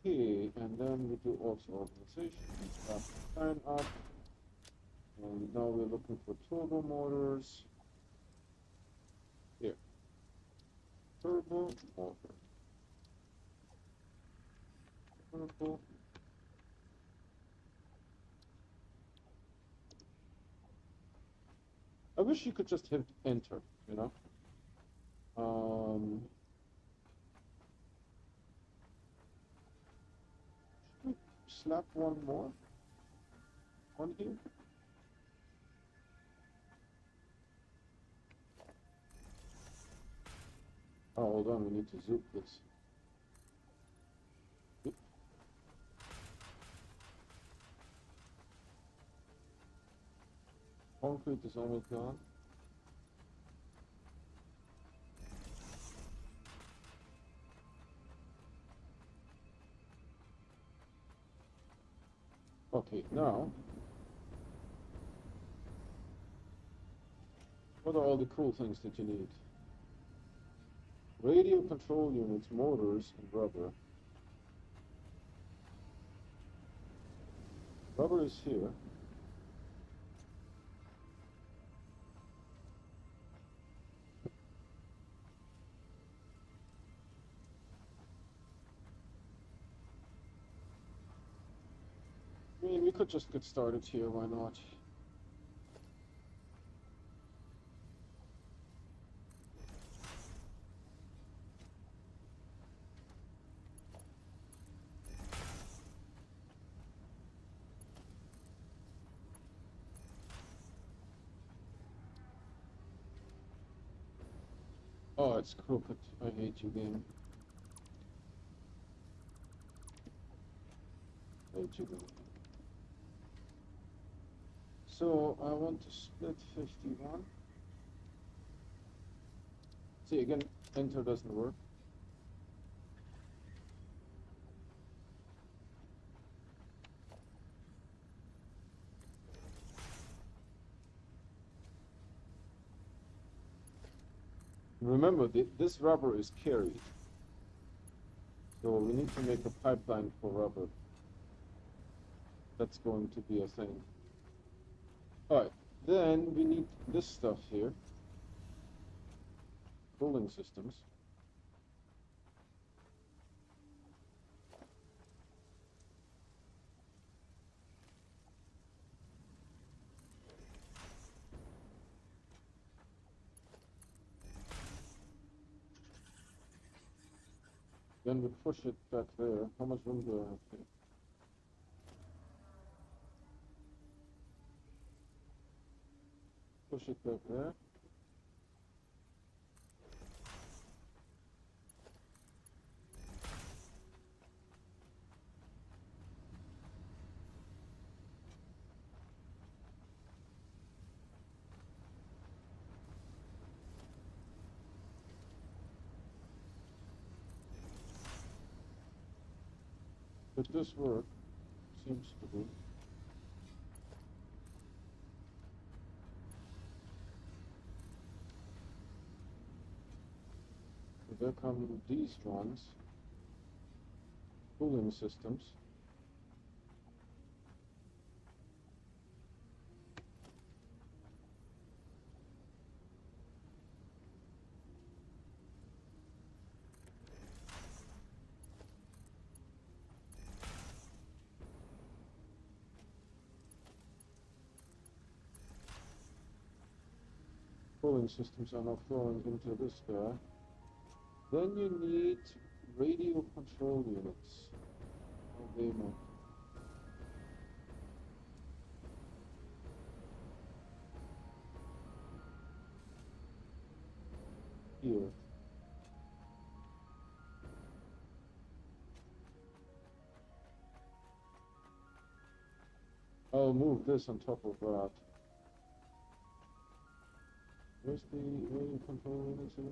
Speaker 1: Okay, and then we do also organization and start the sign up. And now we're looking for turbo motors. Here. Turbo motor. Turbo. I wish you could just hit enter, you know? Should we slap one more on here? Oh, hold on, we need to zoom this. Yep. Concrete is almost gone. Okay, now, what are all the cool things that you need? Radio control units, motors, and rubber. Rubber is here. I mean, we could just get started here, why not? Oh, it's crooked. I hate you, game. There you go. So I want to split 51. See, again, enter doesn't work. Remember, this rubber is carried. So we need to make a pipeline for rubber. That's going to be a thing. Alright, then we need this stuff here. Cooling systems. Then we push it back there. How much room do I have here? Push it back there. But this work seems to be. So there come these ones. Cooling systems. Cooling systems are now flowing into this guy. Then you need radio control units. How they make. Here. I'll move this on top of that. Where's the radio control units here?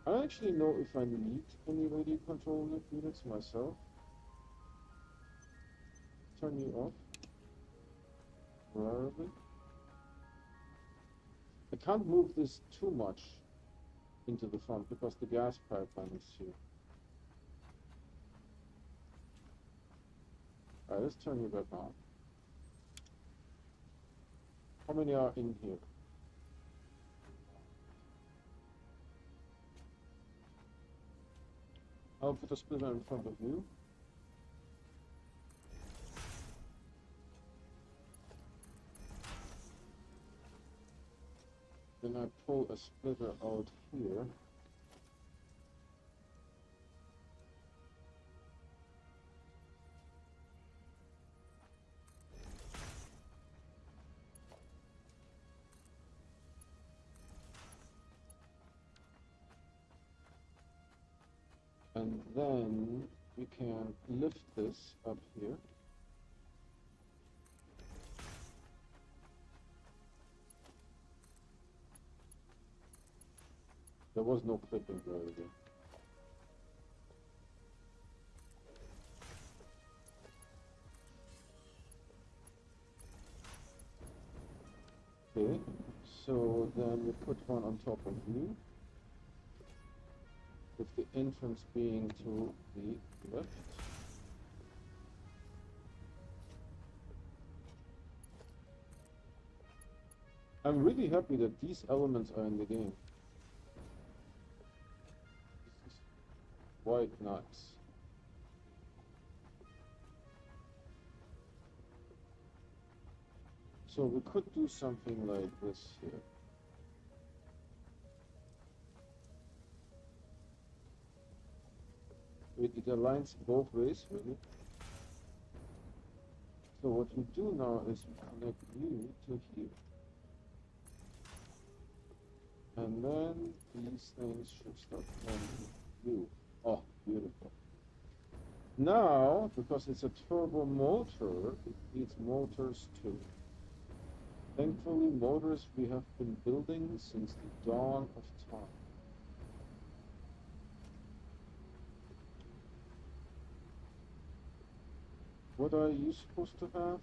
Speaker 1: I don't actually know if I need any radio control units myself. Turn you off. Rarely. I can't move this too much into the front because the gas pipeline is here. Alright, let's turn you back on. How many are in here? I'll put a splitter in front of you. Then I pull a splitter out here. And then we can lift this up here. There was no clipping there again. Okay, so then we put one on top of you, with the entrance being to the left. I'm really happy that these elements are in the game. This is quite nice. So we could do something like this here. It aligns both ways, really. So what we do now is we connect you to here. And then these things should start connecting you. Oh, beautiful. Now, because it's a turbo motor, it needs motors too. Thankfully, motors we have been building since the dawn of time. What are you supposed to have?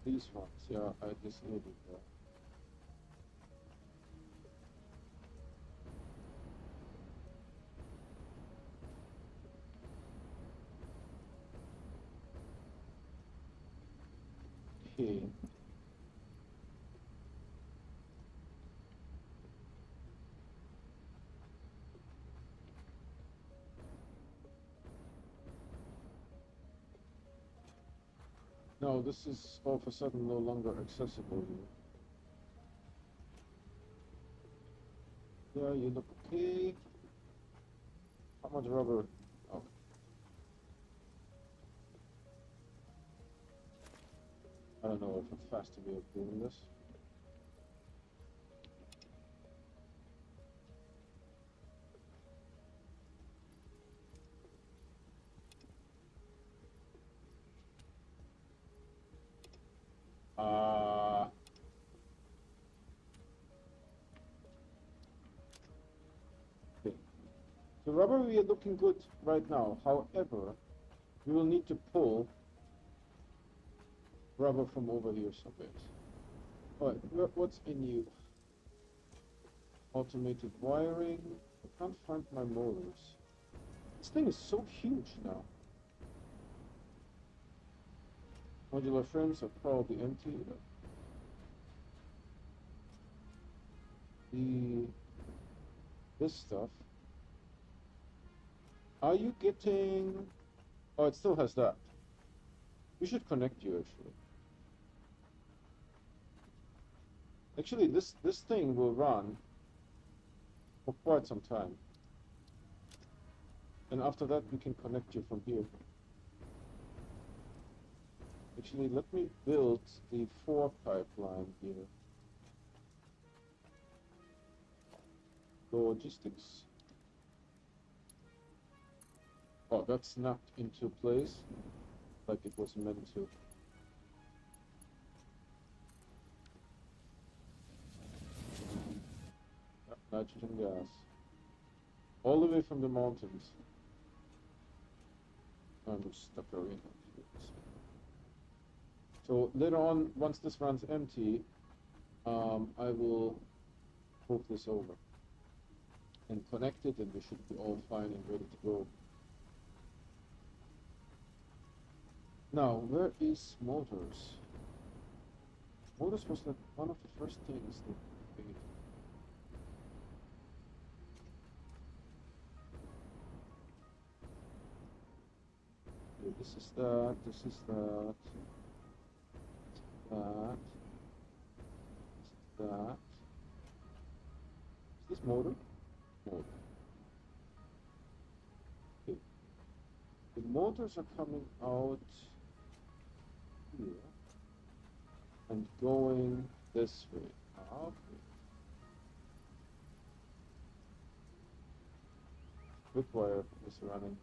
Speaker 1: These ones. Yeah, I disabled that. Okay. No, this is all of a sudden no longer accessible here. Yeah, you look okay. How much rubber? Oh, I don't know if a faster way of doing this. Uh, okay. The rubber we are looking good right now. However, we will need to pull rubber from over here somewhere. Alright, what's in you? Automated wiring. I can't find my motors. This thing is so huge now. Modular frames are probably empty. This stuff. Are you getting? Oh, it still has that. We should connect you actually. Actually, this thing will run for quite some time. And after that, we can connect you from here. Actually, let me build the 4 pipeline here. Logistics. Oh, that snapped into place like it was meant to. Nitrogen gas. All the way from the mountains. I'm stuck already. So later on, once this runs empty, I will move this over and connect it, and we should be all fine and ready to go. Now, where is motors? Motors was like one of the first things that we made. Okay, this is that, this is that, that, that. Is this motor? Motor. Okay. The motors are coming out here and going this way. Okay. Tripwire is running.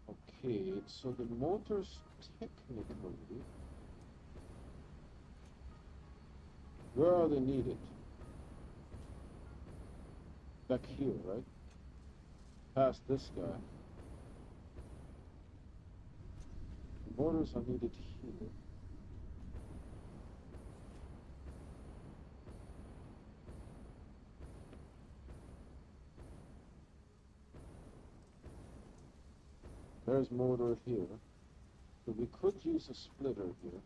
Speaker 1: Okay, so the motors technically, where are they needed? Back here, right? Past this guy. The motors are needed here. There's motor here. So we could use a splitter here.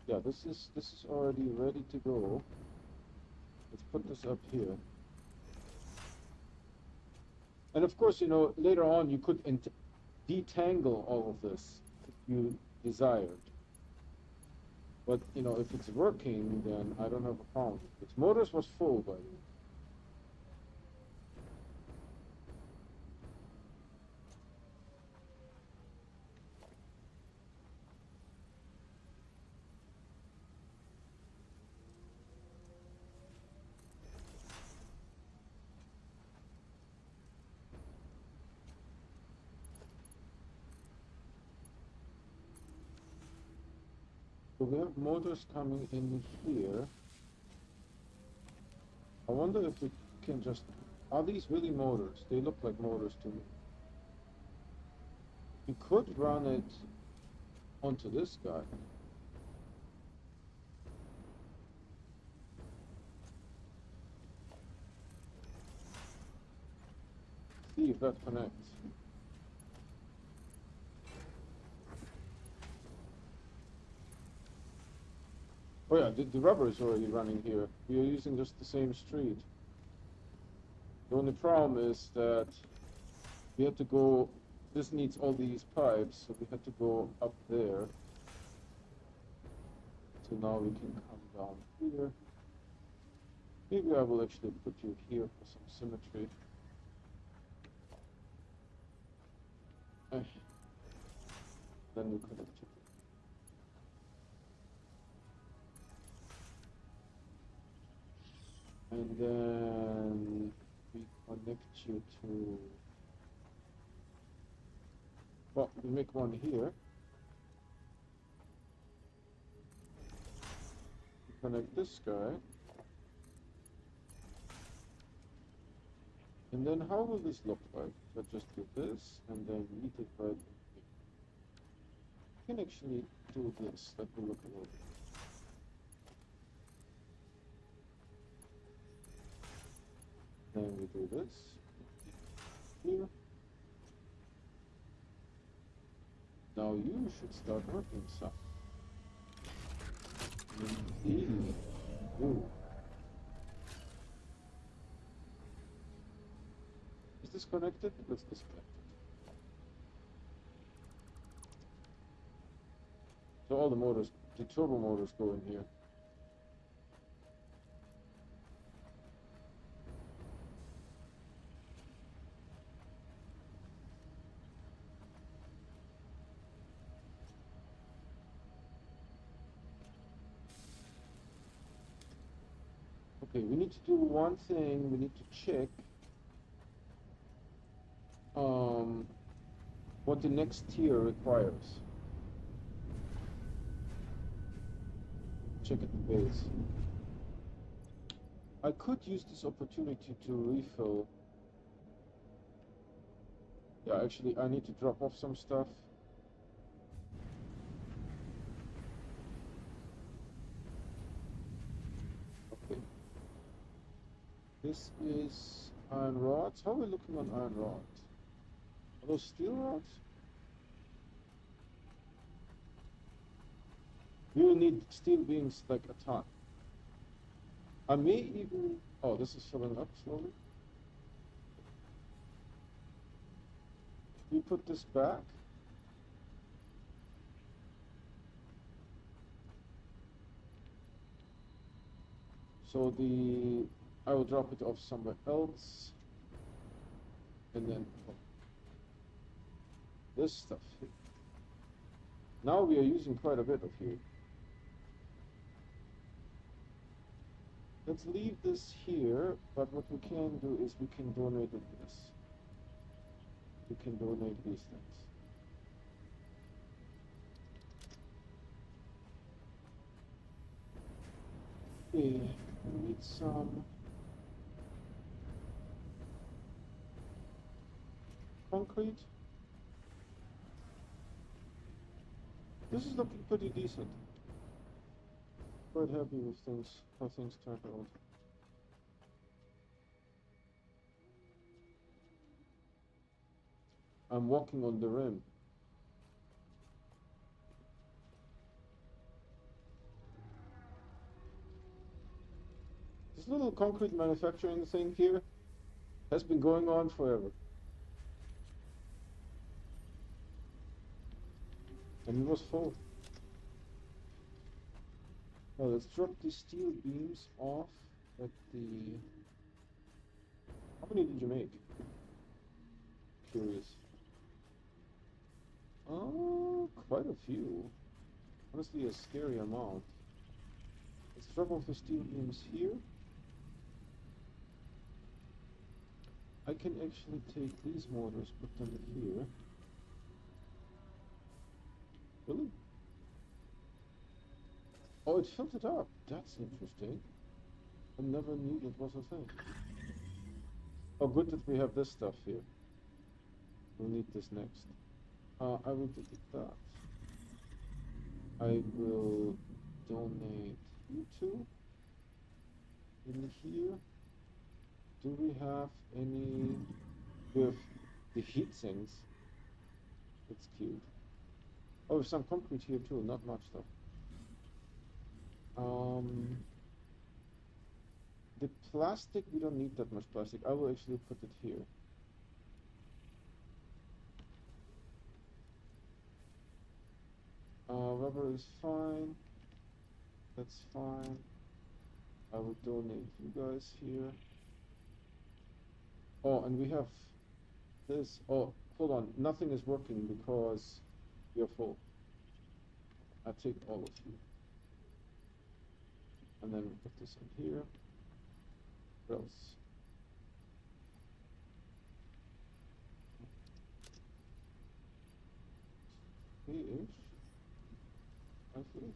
Speaker 1: Yeah, this is already ready to go. Let's put this up here. And of course, you know, later on you could detangle all of this if you desired. But, you know, if it's working, then I don't have a problem. Its motors was full, by the way. So we have motors coming in here. I wonder if we can just... Are these really motors? They look like motors to me. You could run it onto this guy. See if that connects. Oh yeah, the rubber is already running here. We are using just the same street. The only problem is that we had to go... This needs all these pipes, so we had to go up there. So now we can come down here. Maybe I will actually put you here for some symmetry. Then we connect you. And then we connect you to... Well, we make one here. We connect this guy. And then how will this look like? Let's just do this and then meet it right in here. We can actually do this. Let me look at it. Then we do this here. Now you should start working some. Ooh. Is this connected? Let's disconnect it. So all the motors, the turbo motors go in here. Okay, we need to do one thing. We need to check what the next tier requires. Check at the base. I could use this opportunity to refill. Yeah, actually, I need to drop off some stuff. Okay. This is iron rods. How are we looking on iron rods? Are those steel rods? We will need steel beams like a ton. I may even... Oh, this is filling up slowly. We put this back. So I will drop it off somewhere else. And then this stuff here. Now we are using quite a bit of here. Let's leave this here, but what we can do is we can donate it this. We can donate these things. Okay, we need some concrete. This is looking pretty decent. Quite happy with things, how things turned out. I'm walking on the rim. This little concrete manufacturing thing here has been going on forever. And it was full. Now let's drop the steel beams off at the... How many did you make? Curious. Oh, quite a few. Honestly, a scary amount. Let's drop off the steel beams here. I can actually take these motors, put them here. Really? Oh, it filled it up. That's interesting. I never knew that was a thing. Oh, good that we have this stuff here. We'll need this next. I will delete that. I will donate you two in here. Do we have any? We have the heat sinks. That's cute. Oh, some concrete here too. Not much though. The plastic, we don't need that much plastic. I will actually put it here. Rubber is fine. That's fine. I will donate you guys here. Oh, and we have this. Oh, hold on. Nothing is working because you're full. I take all of you. And then we put this in here. What else? Three-ish. I think.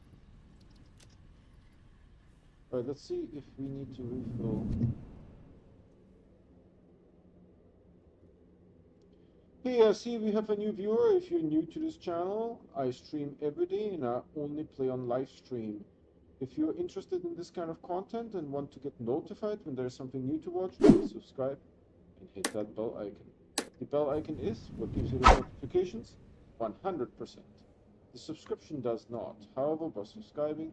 Speaker 1: Alright, let's see if we need to refill. Hey, I see we have a new viewer. If you're new to this channel, I stream every day and I only play on live stream. If you're interested in this kind of content and want to get notified when there's something new to watch, please subscribe and hit that bell icon. The bell icon is what gives you the notifications 100%. The subscription does not. However, by subscribing,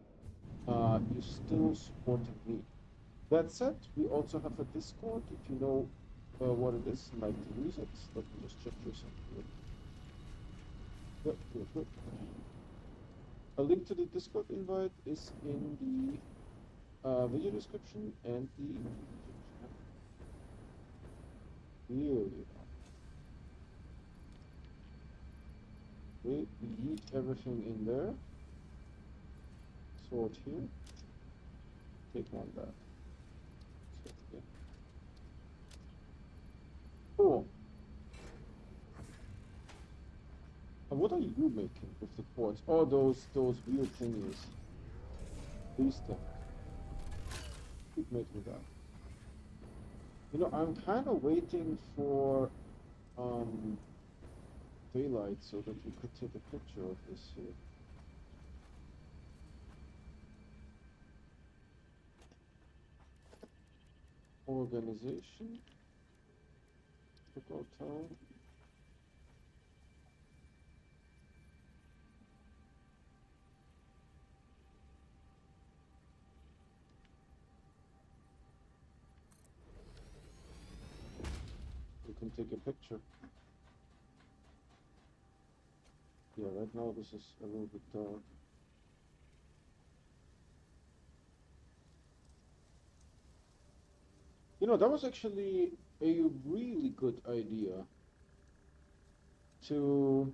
Speaker 1: you're still supporting me. That said, we also have a Discord. If you know what it is and like to use it, let me just check for something. Good. A link to the Discord invite is in the video description and the here we are. We eat everything in there. Sort here. Take one back. Sort again. Cool. And what are you making with the quartz? Oh, those weird thingies. These things. Keep making that. You know, I'm kind of waiting for daylight so that we could take a picture of this here. Organization. Cookout town. We can take a picture. Yeah, right now this is a little bit dark. You know, that was actually a really good idea to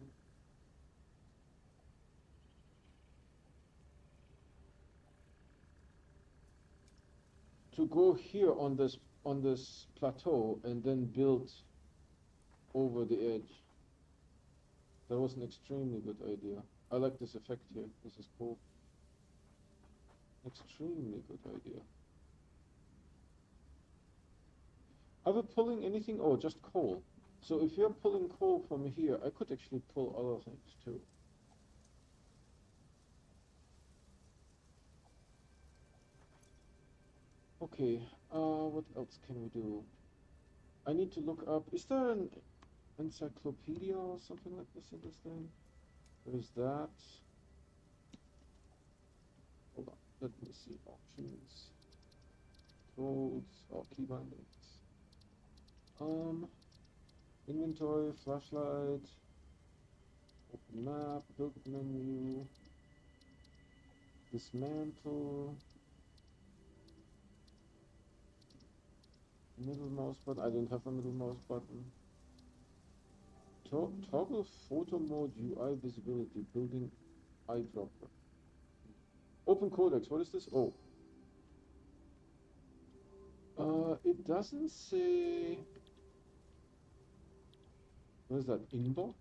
Speaker 1: go here on this plateau and then build over the edge. That was an extremely good idea. I like this effect here. This is cool. Extremely good idea. Are we pulling anything? Oh, just coal. So if you're pulling coal from here, I could actually pull other things too. Okay, what else can we do? I need to look up, is there an encyclopedia or something like this in this thing? There's that. Hold on, let me see, options, codes, or key bindings. Inventory, flashlight, open map, build menu, dismantle, middle mouse button. I don't have a middle mouse button. Toggle photo mode UI visibility, building eyedropper. Open codex, what is this? Oh. It doesn't say. What is that? Inbox?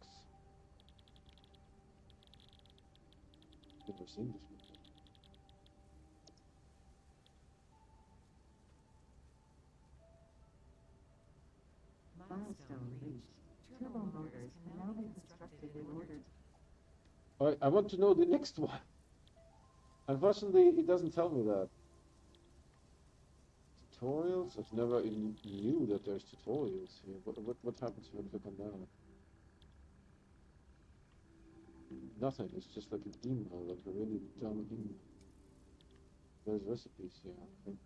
Speaker 1: Never seen this before. Alright, I want to know the next one. Unfortunately, it doesn't tell me that. Tutorials? I've never even knew that there's tutorials here. What happens if I click on that? Nothing. It's just like an email, like a really dumb email. There's recipes here. Okay.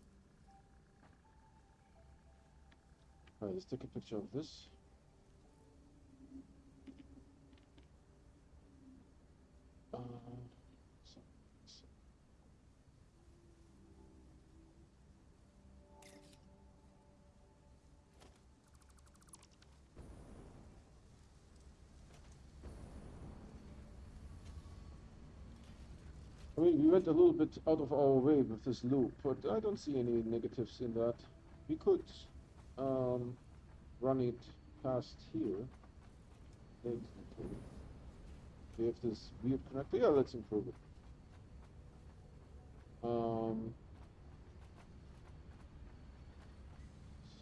Speaker 1: Alright, let's take a picture of this. So, I mean, we went a little bit out of our way with this loop, but I don't see any negatives in that. We could run it past here. We have this weird connector. Yeah, let's improve it.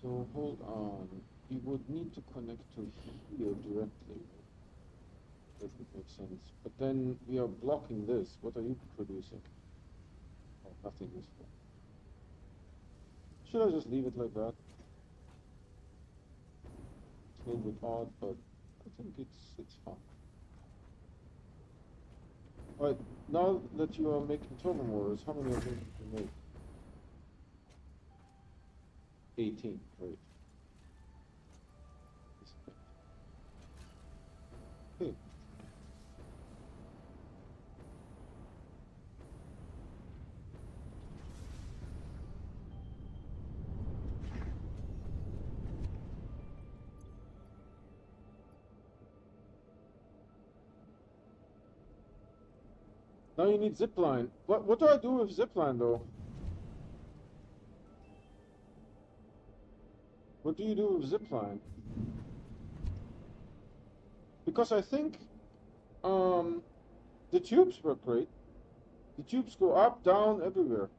Speaker 1: So hold on. We would need to connect to here directly. That would make sense. But then we are blocking this. What are you producing? Oh, nothing useful. Should I just leave it like that? It's a little bit odd, but I think it's fine. Alright, now that you are making turbo motors, how many of them did you make? 18, great. Okay. Now you need zipline. What do I do with zipline though? What do you do with zipline? Because I think the tubes work great. The tubes go up, down, everywhere.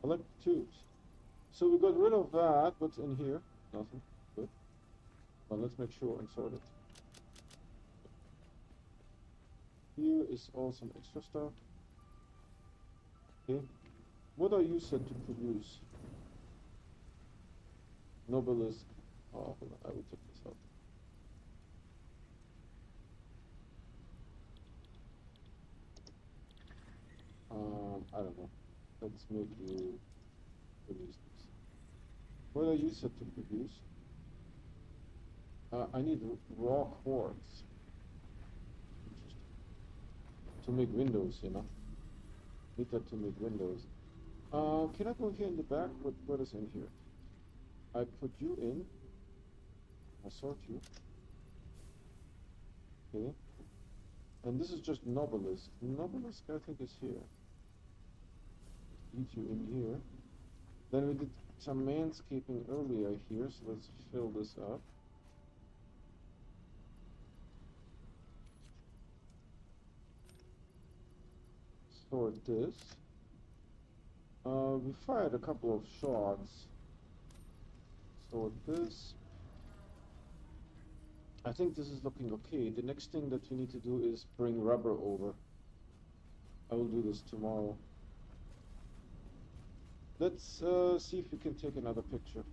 Speaker 1: I like the tubes. So we got rid of that. What's in here? Nothing. Good. Well, let's make sure and sort it. Here is all some extra stuff. Okay. What are you set to produce? Novelist. Oh, hold on. I will check this out. I don't know. Let's make you produce this. What are you set to produce? I need raw quartz. To make windows, you know. Need that to make windows. Can I go here in the back? What is in here? I put you in. I sort you. Okay. And this is just Novelist. Novelist, I think, is here. Eat you in here. Then we did some manscaping earlier here, so let's fill this up. Sort this. We fired a couple of shots. Sort this. I think this is looking okay. The next thing that we need to do is bring rubber over. I will do this tomorrow. Let's see if we can take another picture.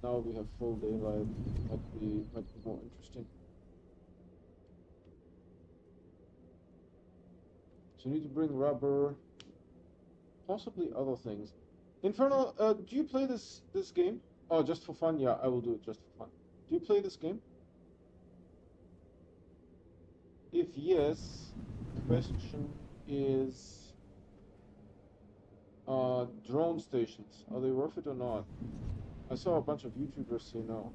Speaker 1: Now we have full daylight. Might be more interesting. So we need to bring rubber, possibly other things. Infernal, do you play this game? Oh, just for fun? Yeah, I will do it just for fun. Do you play this game? If yes, the question is drone stations. Are they worth it or not? I saw a bunch of YouTubers say no.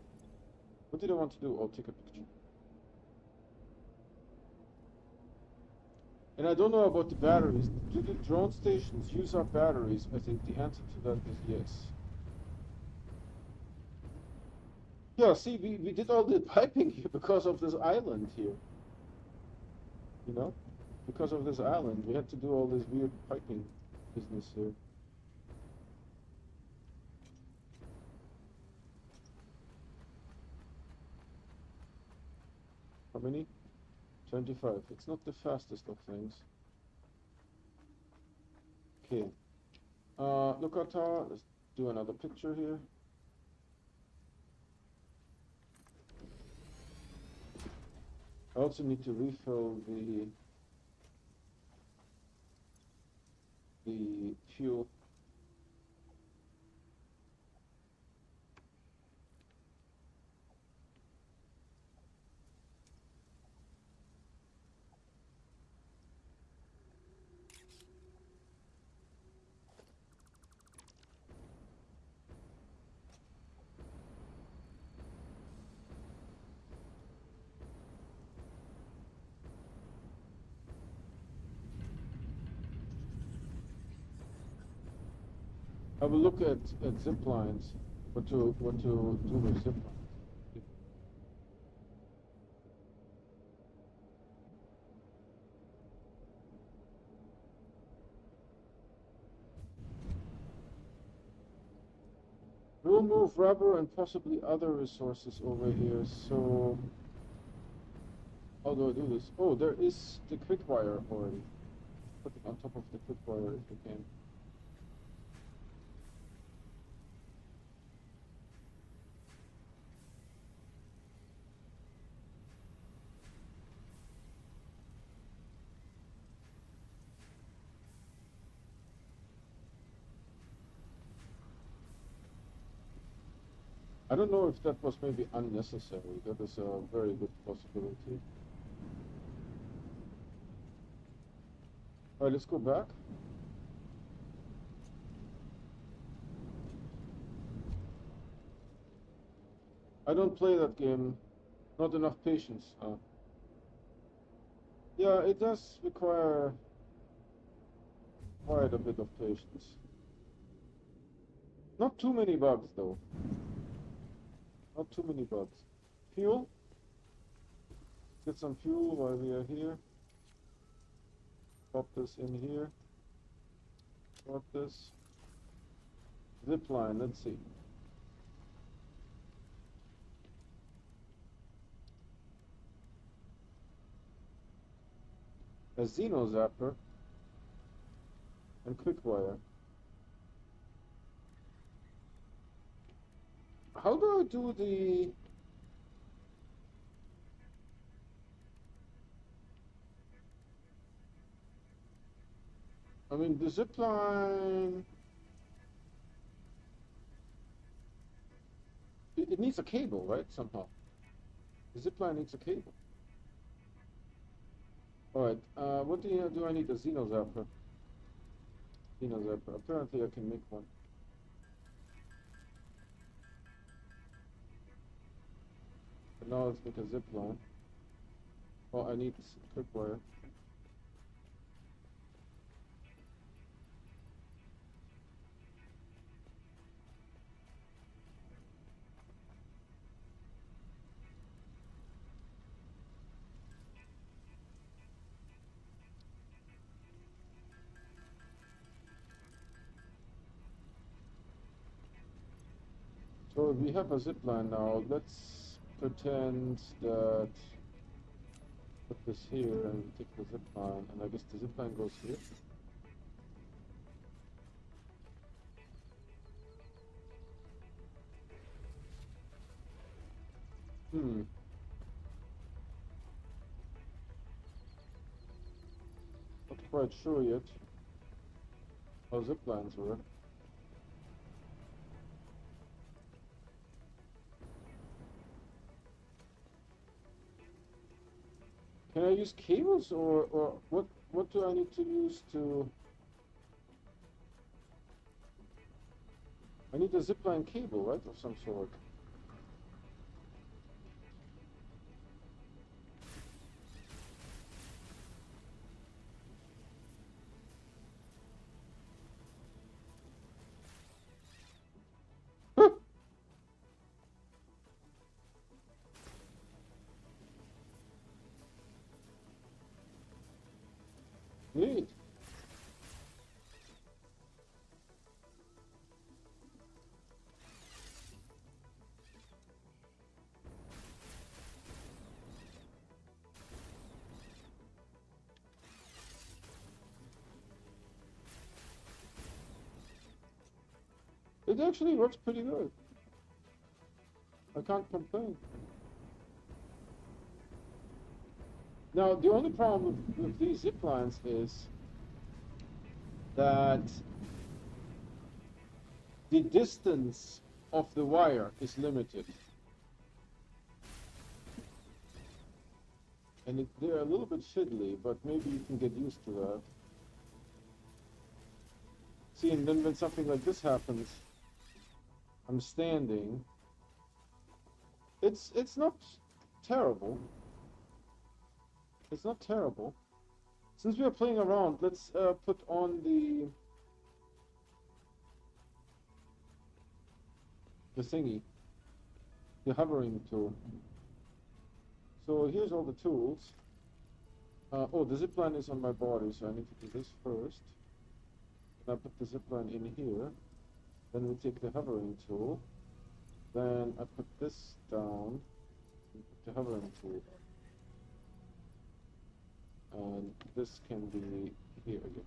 Speaker 1: What did I want to do? Oh, take a picture. And I don't know about the batteries. Do the drone stations use up batteries? I think the answer to that is yes. Yeah, see, we did all the piping here because of this island here. You know? Because of this island, we had to do all this weird piping business here. How many? 25. It's not the fastest of things. Okay. Look at how. Let's do another picture here. I also need to refill the fuel. Have a look at zip lines. What to do with zip lines. We'll move rubber and possibly other resources over here. So how do I do this? Oh, there is the quick wire already. Put it on top of the quick wire if you can. I don't know if that was maybe unnecessary. That is a very good possibility. All right, let's go back. I don't play that game. Not enough patience. Yeah, it does require quite a bit of patience. Not too many bugs, though. Not too many bugs. Fuel. Get some fuel while we are here. Pop this in here. Pop this. Zip line, let's see. A Xeno zapper and quick wire. How do I do the... I mean, the zip line... It needs a cable, right? Somehow. The zip line needs a cable. Alright, what do I need? A Xeno zapper. Xeno zapper. Apparently I can make one. But now let's make a zip line. Oh, I need quick wire. So we have a zip line now. Let's pretend that put this here and take the zip line, and I guess the zip line goes here. Not quite sure yet how zip lines work. Can I use cables or what do I need to use to... I need a zipline cable, right, of some sort. Huh. Neat. It actually works pretty good. I can't complain. Now, the only problem with these zip lines is that the distance of the wire is limited. And they're a little bit fiddly, but maybe you can get used to that. See, and then when something like this happens, I'm standing. It's not terrible. It's not terrible. Since we are playing around, let's put on the thingy, the hovering tool. So here's all the tools. Oh, the zip line is on my body, so I need to do this first. And I put the zip line in here. Then we take the hovering tool. Then I put this down and put the hovering tool. And this can be here again.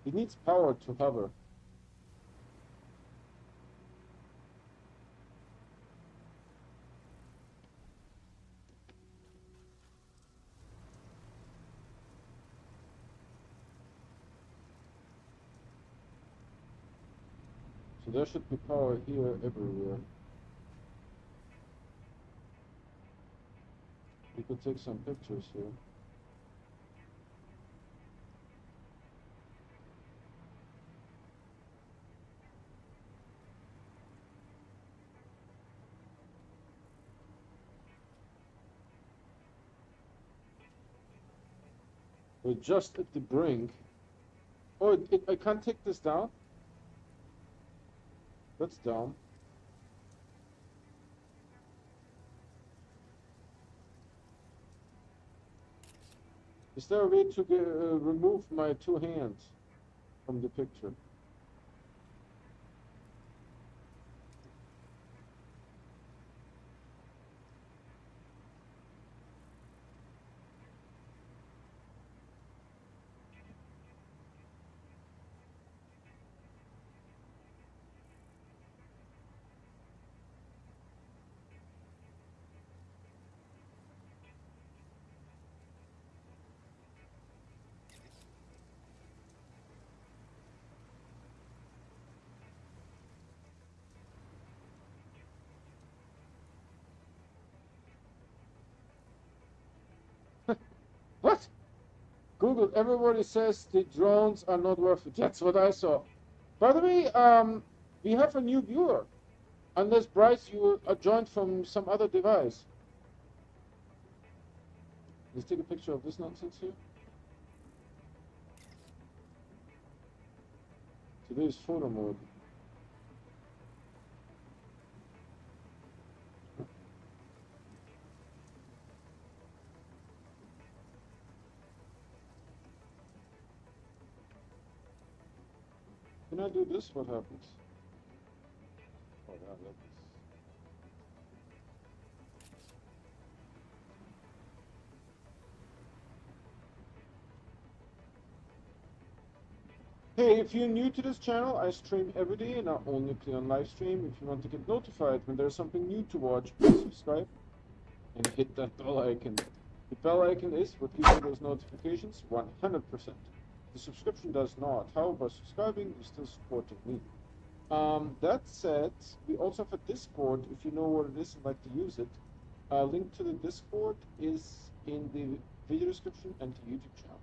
Speaker 1: It needs power to hover. So there should be power here everywhere. We could take some pictures here. We're just at the brink. Oh, I can't take this down? That's down. Is there a way to remove my two hands from the picture? What? Google, everybody says the drones are not worth it. That's what I saw. By the way, we have a new viewer. Unless, Bryce, you are joined from some other device. Let's take a picture of this nonsense here. Today's photo mode. When I do this, what happens? Oh, yeah, like this. Hey, if you're new to this channel, I stream every day and I only play on live stream. If you want to get notified when there's something new to watch, please subscribe and hit that bell icon. The bell icon is what gives you those notifications 100%. The subscription does not. However, subscribing is still supporting me. That said, we also have a Discord. If you know what it is and like to use it, link to the Discord is in the video description and the YouTube channel.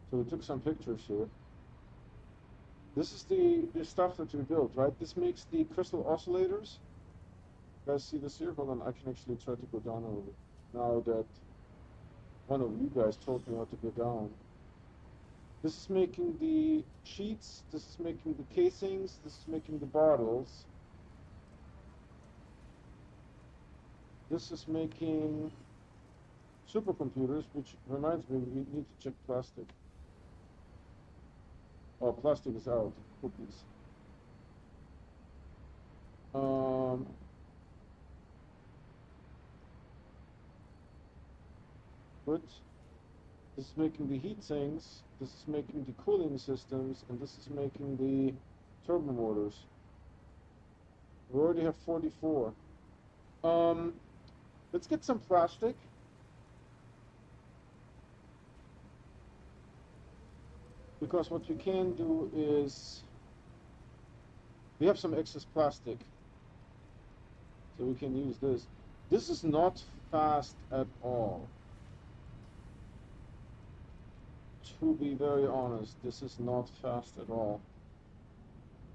Speaker 1: So we took some pictures here. This is the stuff that we built, right? This makes the crystal oscillators. You guys see this here? Hold on, I can actually try to go down a little bit. Now that one of you guys told me how to go down. This is making the sheets, this is making the casings, this is making the bottles. This is making supercomputers, which reminds me, we need to check plastic. Oh, plastic is out. Cookies. Um, but this is making the heat sinks, this is making the cooling systems, and this is making the turbo motors. We already have 44. Um, let's get some plastic. Because what we can do is, we have some excess plastic. So we can use this. This is not fast at all. To be very honest, this is not fast at all.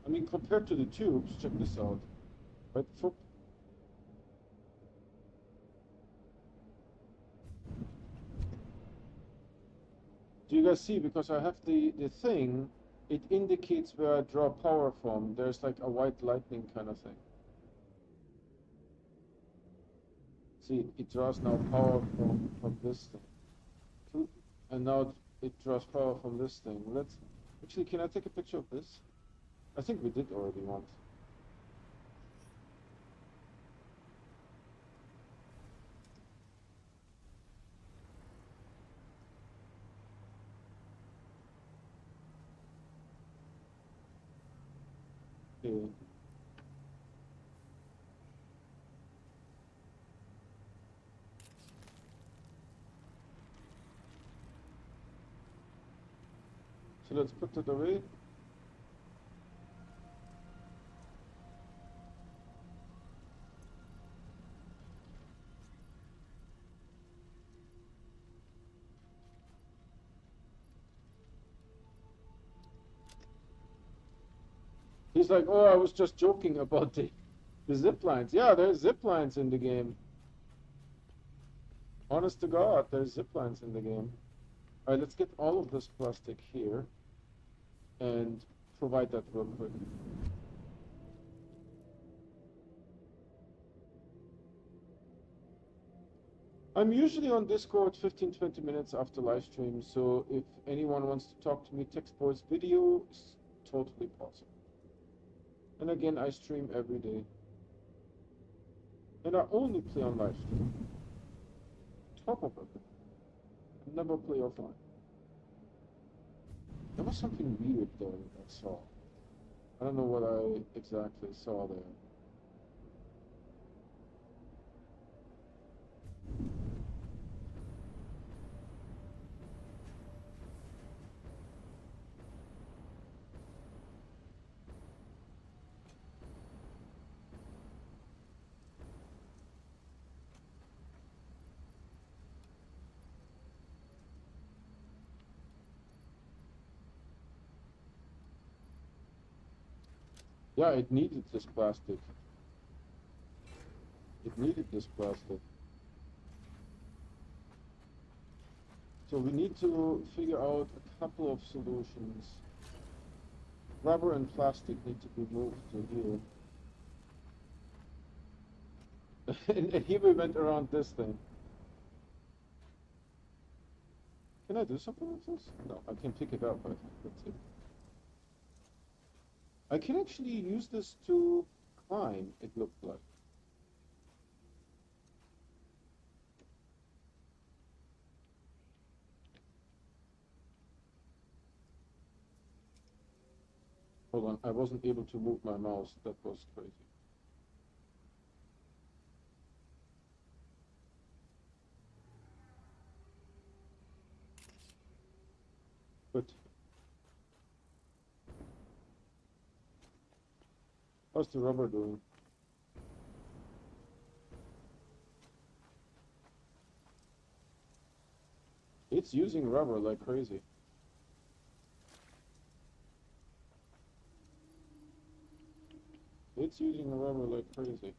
Speaker 1: I mean, compared to the tubes, check this out. Right? Do you guys see? Because I have the thing, it indicates where I draw power from. There's like a white lightning kind of thing. See, it draws now power from this thing. And now it draws power from this thing. Let's actually, can I take a picture of this? I think we did already once. Okay. So let's put it away. He's like, oh, I was just joking about the zip lines. Yeah, there's zip lines in the game. Honest to God, there's zip lines in the game. All right, let's get all of this plastic here and provide that real quick. I'm usually on Discord 15-20 minutes after live stream, so if anyone wants to talk to me, text voice video is totally possible. And again, I stream every day. And I only play on live stream. Top of it. I never play offline. There was something weird there that I saw. I don't know what I exactly saw there. Yeah, it needed this plastic. It needed this plastic. So we need to figure out a couple of solutions. Rubber and plastic need to be moved to here. And here we went around this thing. Can I do something with this? No, I can pick it up, I think. That's it. I can actually use this to climb, it looked like. Hold on, I wasn't able to move my mouse. That was crazy. But how's the rubber doing? It's using rubber like crazy. It's using the rubber like crazy.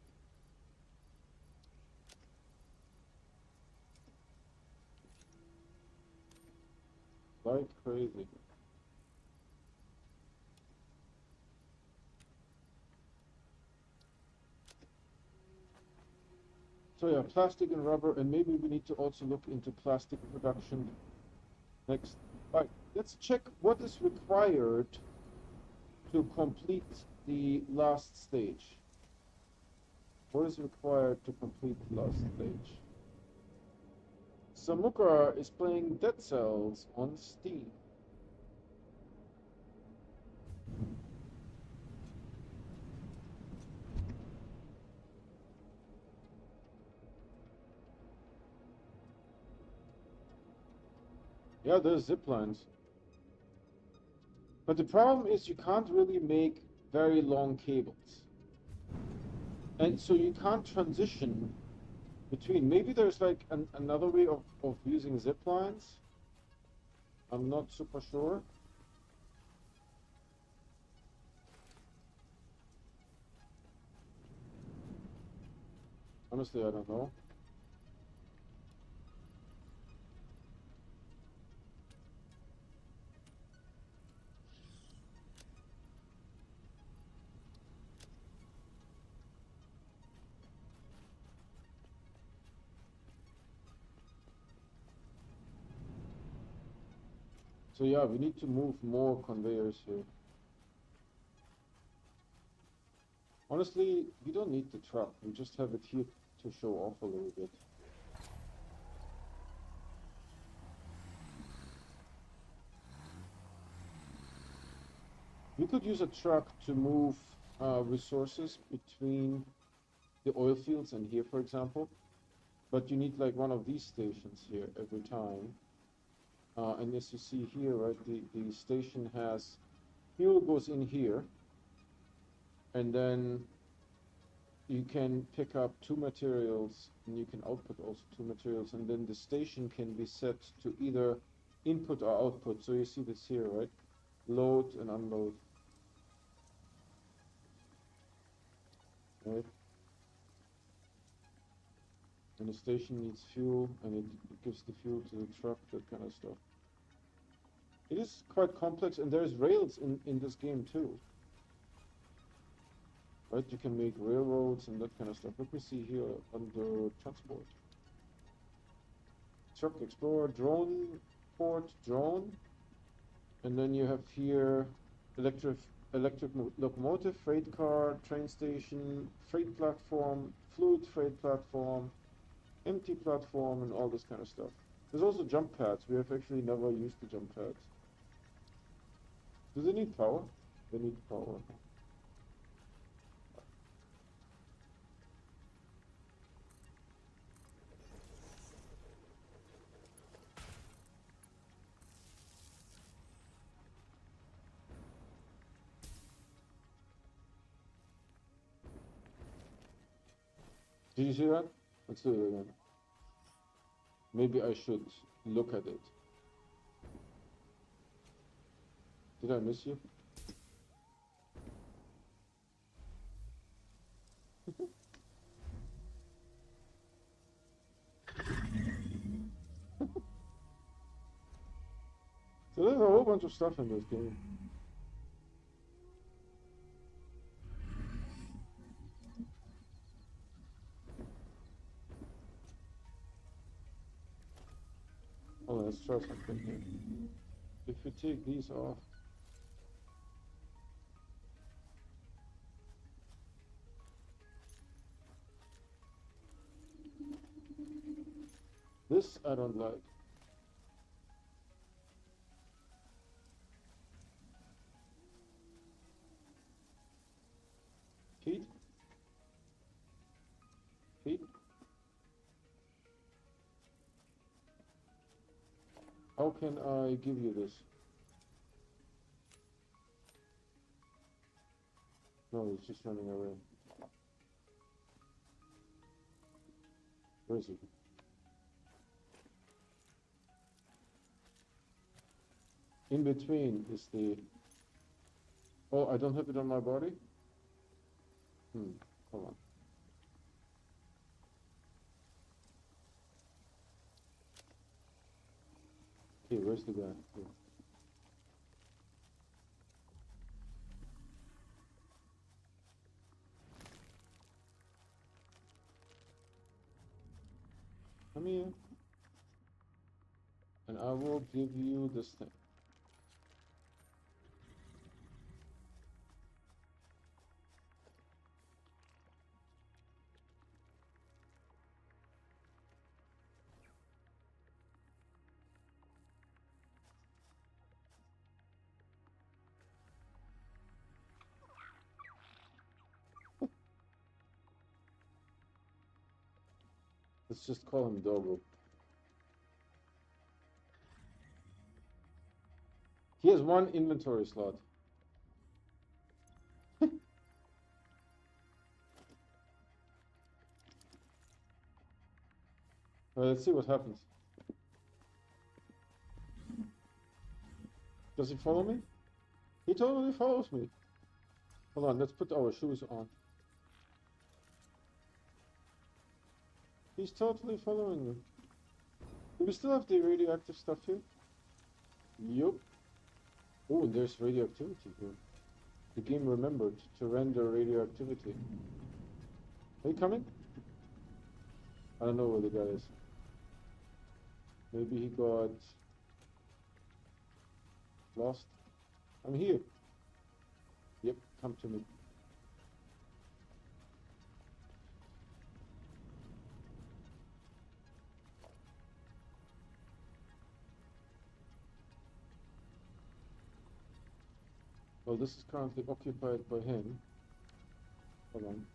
Speaker 1: Like crazy. So yeah, plastic and rubber, and maybe we need to also look into plastic production next. All right, let's check what is required to complete the last stage. What is required to complete the last stage? Samuka is playing Dead Cells on Steam. Yeah, there's zip lines. But the problem is you can't really make very long cables. And so you can't transition between. Maybe there's like another way of using zip lines. I'm not super sure. Honestly, I don't know. So yeah, we need to move more conveyors here. Honestly, we don't need the truck. We just have it here to show off a little bit. We could use a truck to move resources between the oil fields and here, for example. But you need like one of these stations here every time. And as you see here, right, the station has fuel goes in here, and then you can pick up two materials, and you can output also two materials, and then the station can be set to either input or output. So you see this here, right? Load and unload. Right? And the station needs fuel, and it gives the fuel to the truck, that kind of stuff. It is quite complex, and there's rails in this game too. Right, you can make railroads and that kind of stuff. Let me see here under transport. Truck Explorer, drone port, drone. And then you have here electric locomotive, freight car, train station, freight platform, fluid freight platform, empty platform, and all this kind of stuff. There's also jump pads. We have actually never used the jump pads. Do they need power? They need power. Did you see that? Let's do it again. Maybe I should look at it. Did I miss you? So there's a whole bunch of stuff in this game. Oh, let's try something here. If we take these off, this I don't like. Feet? Feet? How can I give you this? No, it's just running away. Where is it? In between is the... Oh, I don't have it on my body? Hold on. Okay, where's the guy? Here. here. And I will give you this thing. Let's just call him Doggo. He has one inventory slot. Well, let's see what happens. Does he follow me? He totally follows me. Hold on, let's put our shoes on. He's totally following me. Do we still have the radioactive stuff here? Yup. Oh, and there's radioactivity here. The game remembered to render radioactivity. Are you coming? I don't know where the guy is. Maybe he got lost. I'm here. Yep, come to me. Well, this is currently occupied by him. Hold on.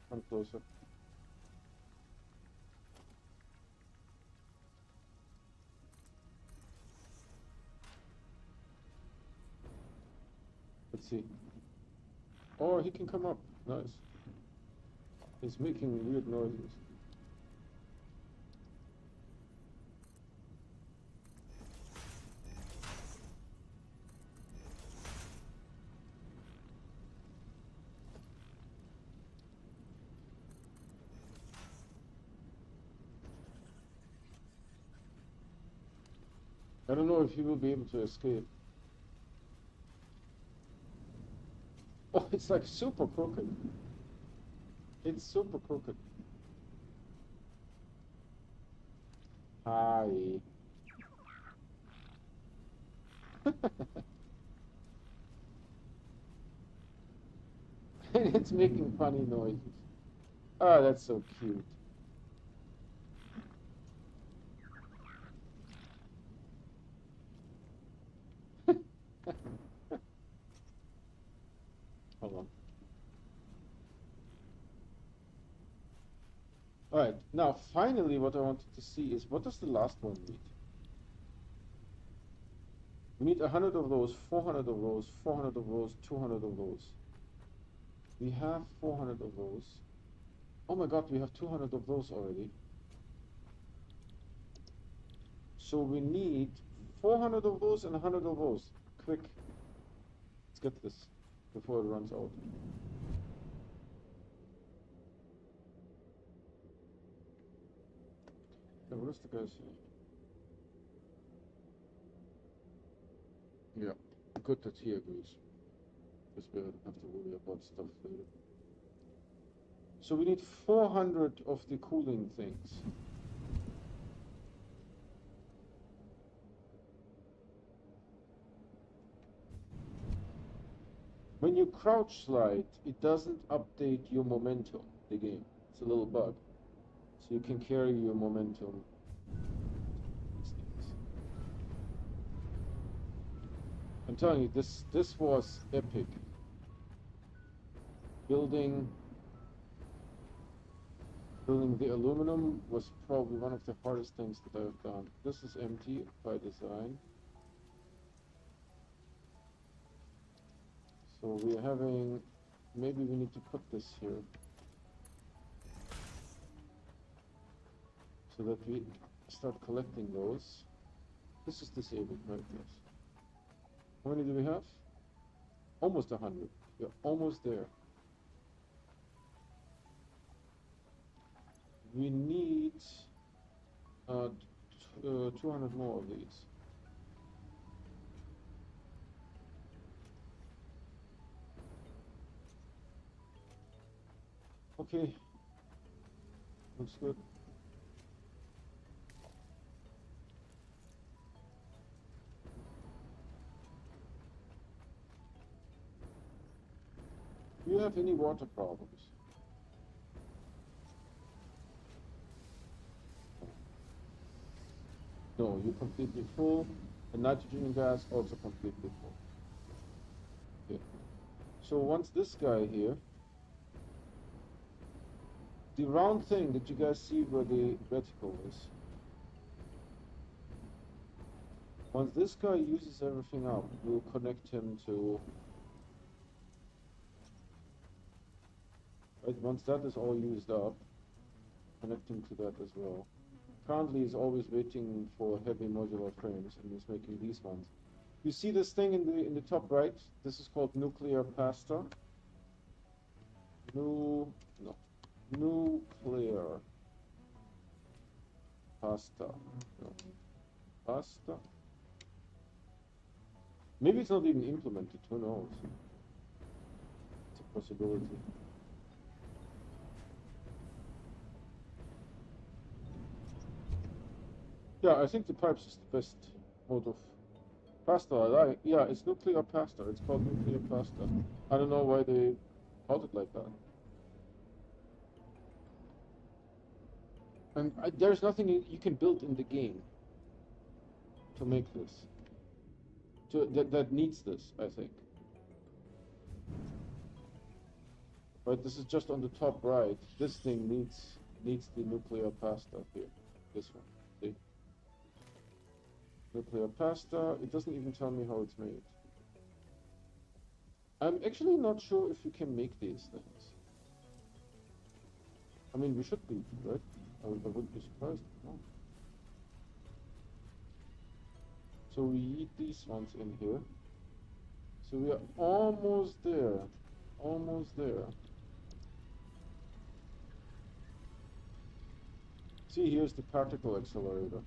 Speaker 1: Come closer. Let's see. Oh, he can come up. Nice. He's making weird noises. I don't know if he will be able to escape. Oh, it's like super crooked. It's super crooked. Hi. And it's making funny noises. Oh, that's so cute. Hold on. Alright, now finally what I wanted to see is what does the last one need? We need 100 of those, 400 of those, 400 of those, 200 of those. We have 400 of those. Oh my god, we have 200 of those already. So we need 400 of those and 100 of those. Quick. Let's get this before it runs out. Now, where's the guys here? Yeah, good that he agrees. Because we don't have to worry about stuff later. So we need 400 of the cooling things. When you crouch slide, it doesn't update your momentum, the game. It's a little bug. So you can carry your momentum. I'm telling you, this was epic. Building the aluminum was probably one of the hardest things that I've done. This is empty by design. So we're having, maybe we need to put this here. So that we start collecting those. This is disabled, right? Yes. How many do we have? Almost 100. We're almost there. We need 200 more of these. Okay. Looks good. Do you have any water problems? No, you're completely full. The nitrogen gas also completely full. Okay. So once this guy here, the round thing that you guys see where the reticle is, once this guy uses everything up, we'll connect him to, right, once that is all used up, connect him to that as well. Currently he's always waiting for heavy modular frames and he's making these ones. You see this thing in the top right? This is called nuclear pasta. Nuclear pasta. No. Pasta. Maybe it's not even implemented, who knows? It's a possibility. Yeah, I think the pipes is the best mode of pasta. Yeah, it's nuclear pasta. It's called nuclear pasta. I don't know why they called it like that. And there's nothing you can build in the game to make this. That needs this, I think. Right, this is just on the top right. This thing needs the nuclear pasta here. This one. See? Nuclear pasta. It doesn't even tell me how it's made. I'm actually not sure if you can make these things. I mean, we should be, right? I wouldn't be surprised. No. So we eat these ones in here. So we are almost there. Almost there. See, here's the particle accelerator.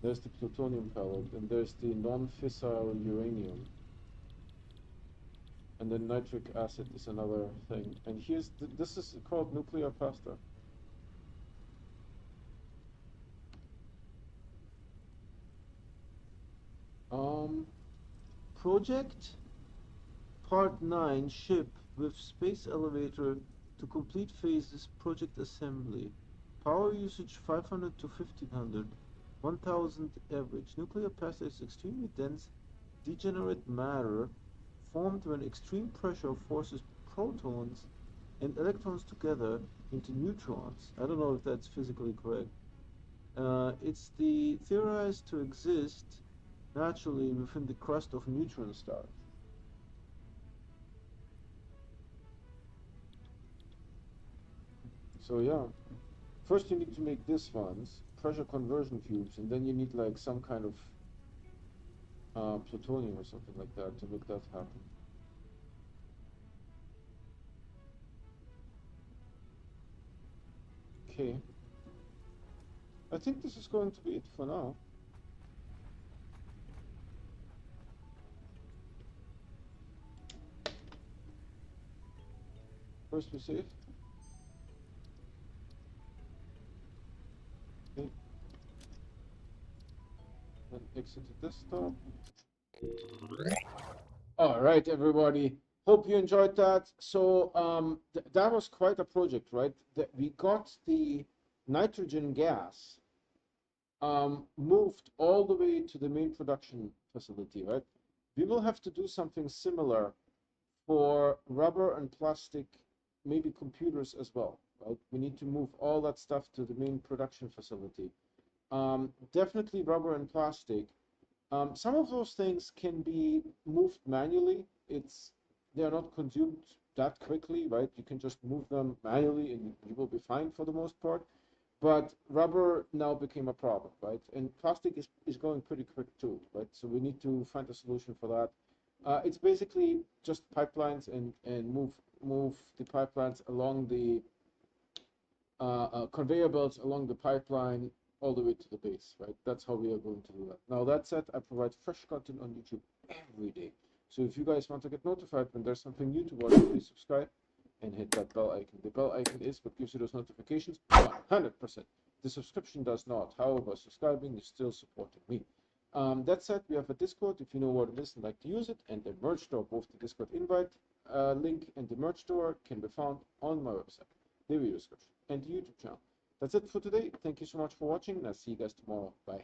Speaker 1: There's the plutonium pellet, and there's the non-fissile uranium. And then nitric acid is another thing. And here's this is called nuclear pasta. Project Part 9 ship with space elevator to complete phases project assembly. Power usage 500 to 1500. 1000 average. Nuclear pasta is extremely dense, degenerate matter formed when extreme pressure forces protons and electrons together into neutrons. I don't know if that's physically correct. It's theorized to exist naturally within the crust of neutron stars. So yeah, first you need to make this ones, pressure conversion tubes, and then you need like some kind of plutonium or something like that to make that happen. Okay. I think this is going to be it for now. First we save. Okay. Then exit the desktop. All right, everybody. Hope you enjoyed that. So that was quite a project, right? We got the nitrogen gas moved all the way to the main production facility, right? We will have to do something similar for rubber and plastic, maybe computers as well, right? We need to move all that stuff to the main production facility. Definitely rubber and plastic. Some of those things can be moved manually. They're not consumed that quickly, right? You can just move them manually and you will be fine for the most part. But rubber now became a problem, right? And plastic is going pretty quick too, right? So we need to find a solution for that. It's basically just pipelines and move the pipelines along the conveyor belts along the pipeline all the way to the base, right? That's how we are going to do that. Now that said, I provide fresh content on YouTube every day. So if you guys want to get notified when there's something new to watch, please subscribe and hit that bell icon. The bell icon is what gives you those notifications 100%. The subscription does not. However, subscribing is still supporting me. That said, we have a Discord if you know what it is and like to use it, and a merge store, both the Discord invite link and the merch store can be found on my website, the video description, and the YouTube channel. That's it for today. Thank you so much for watching, and I'll see you guys tomorrow. Bye.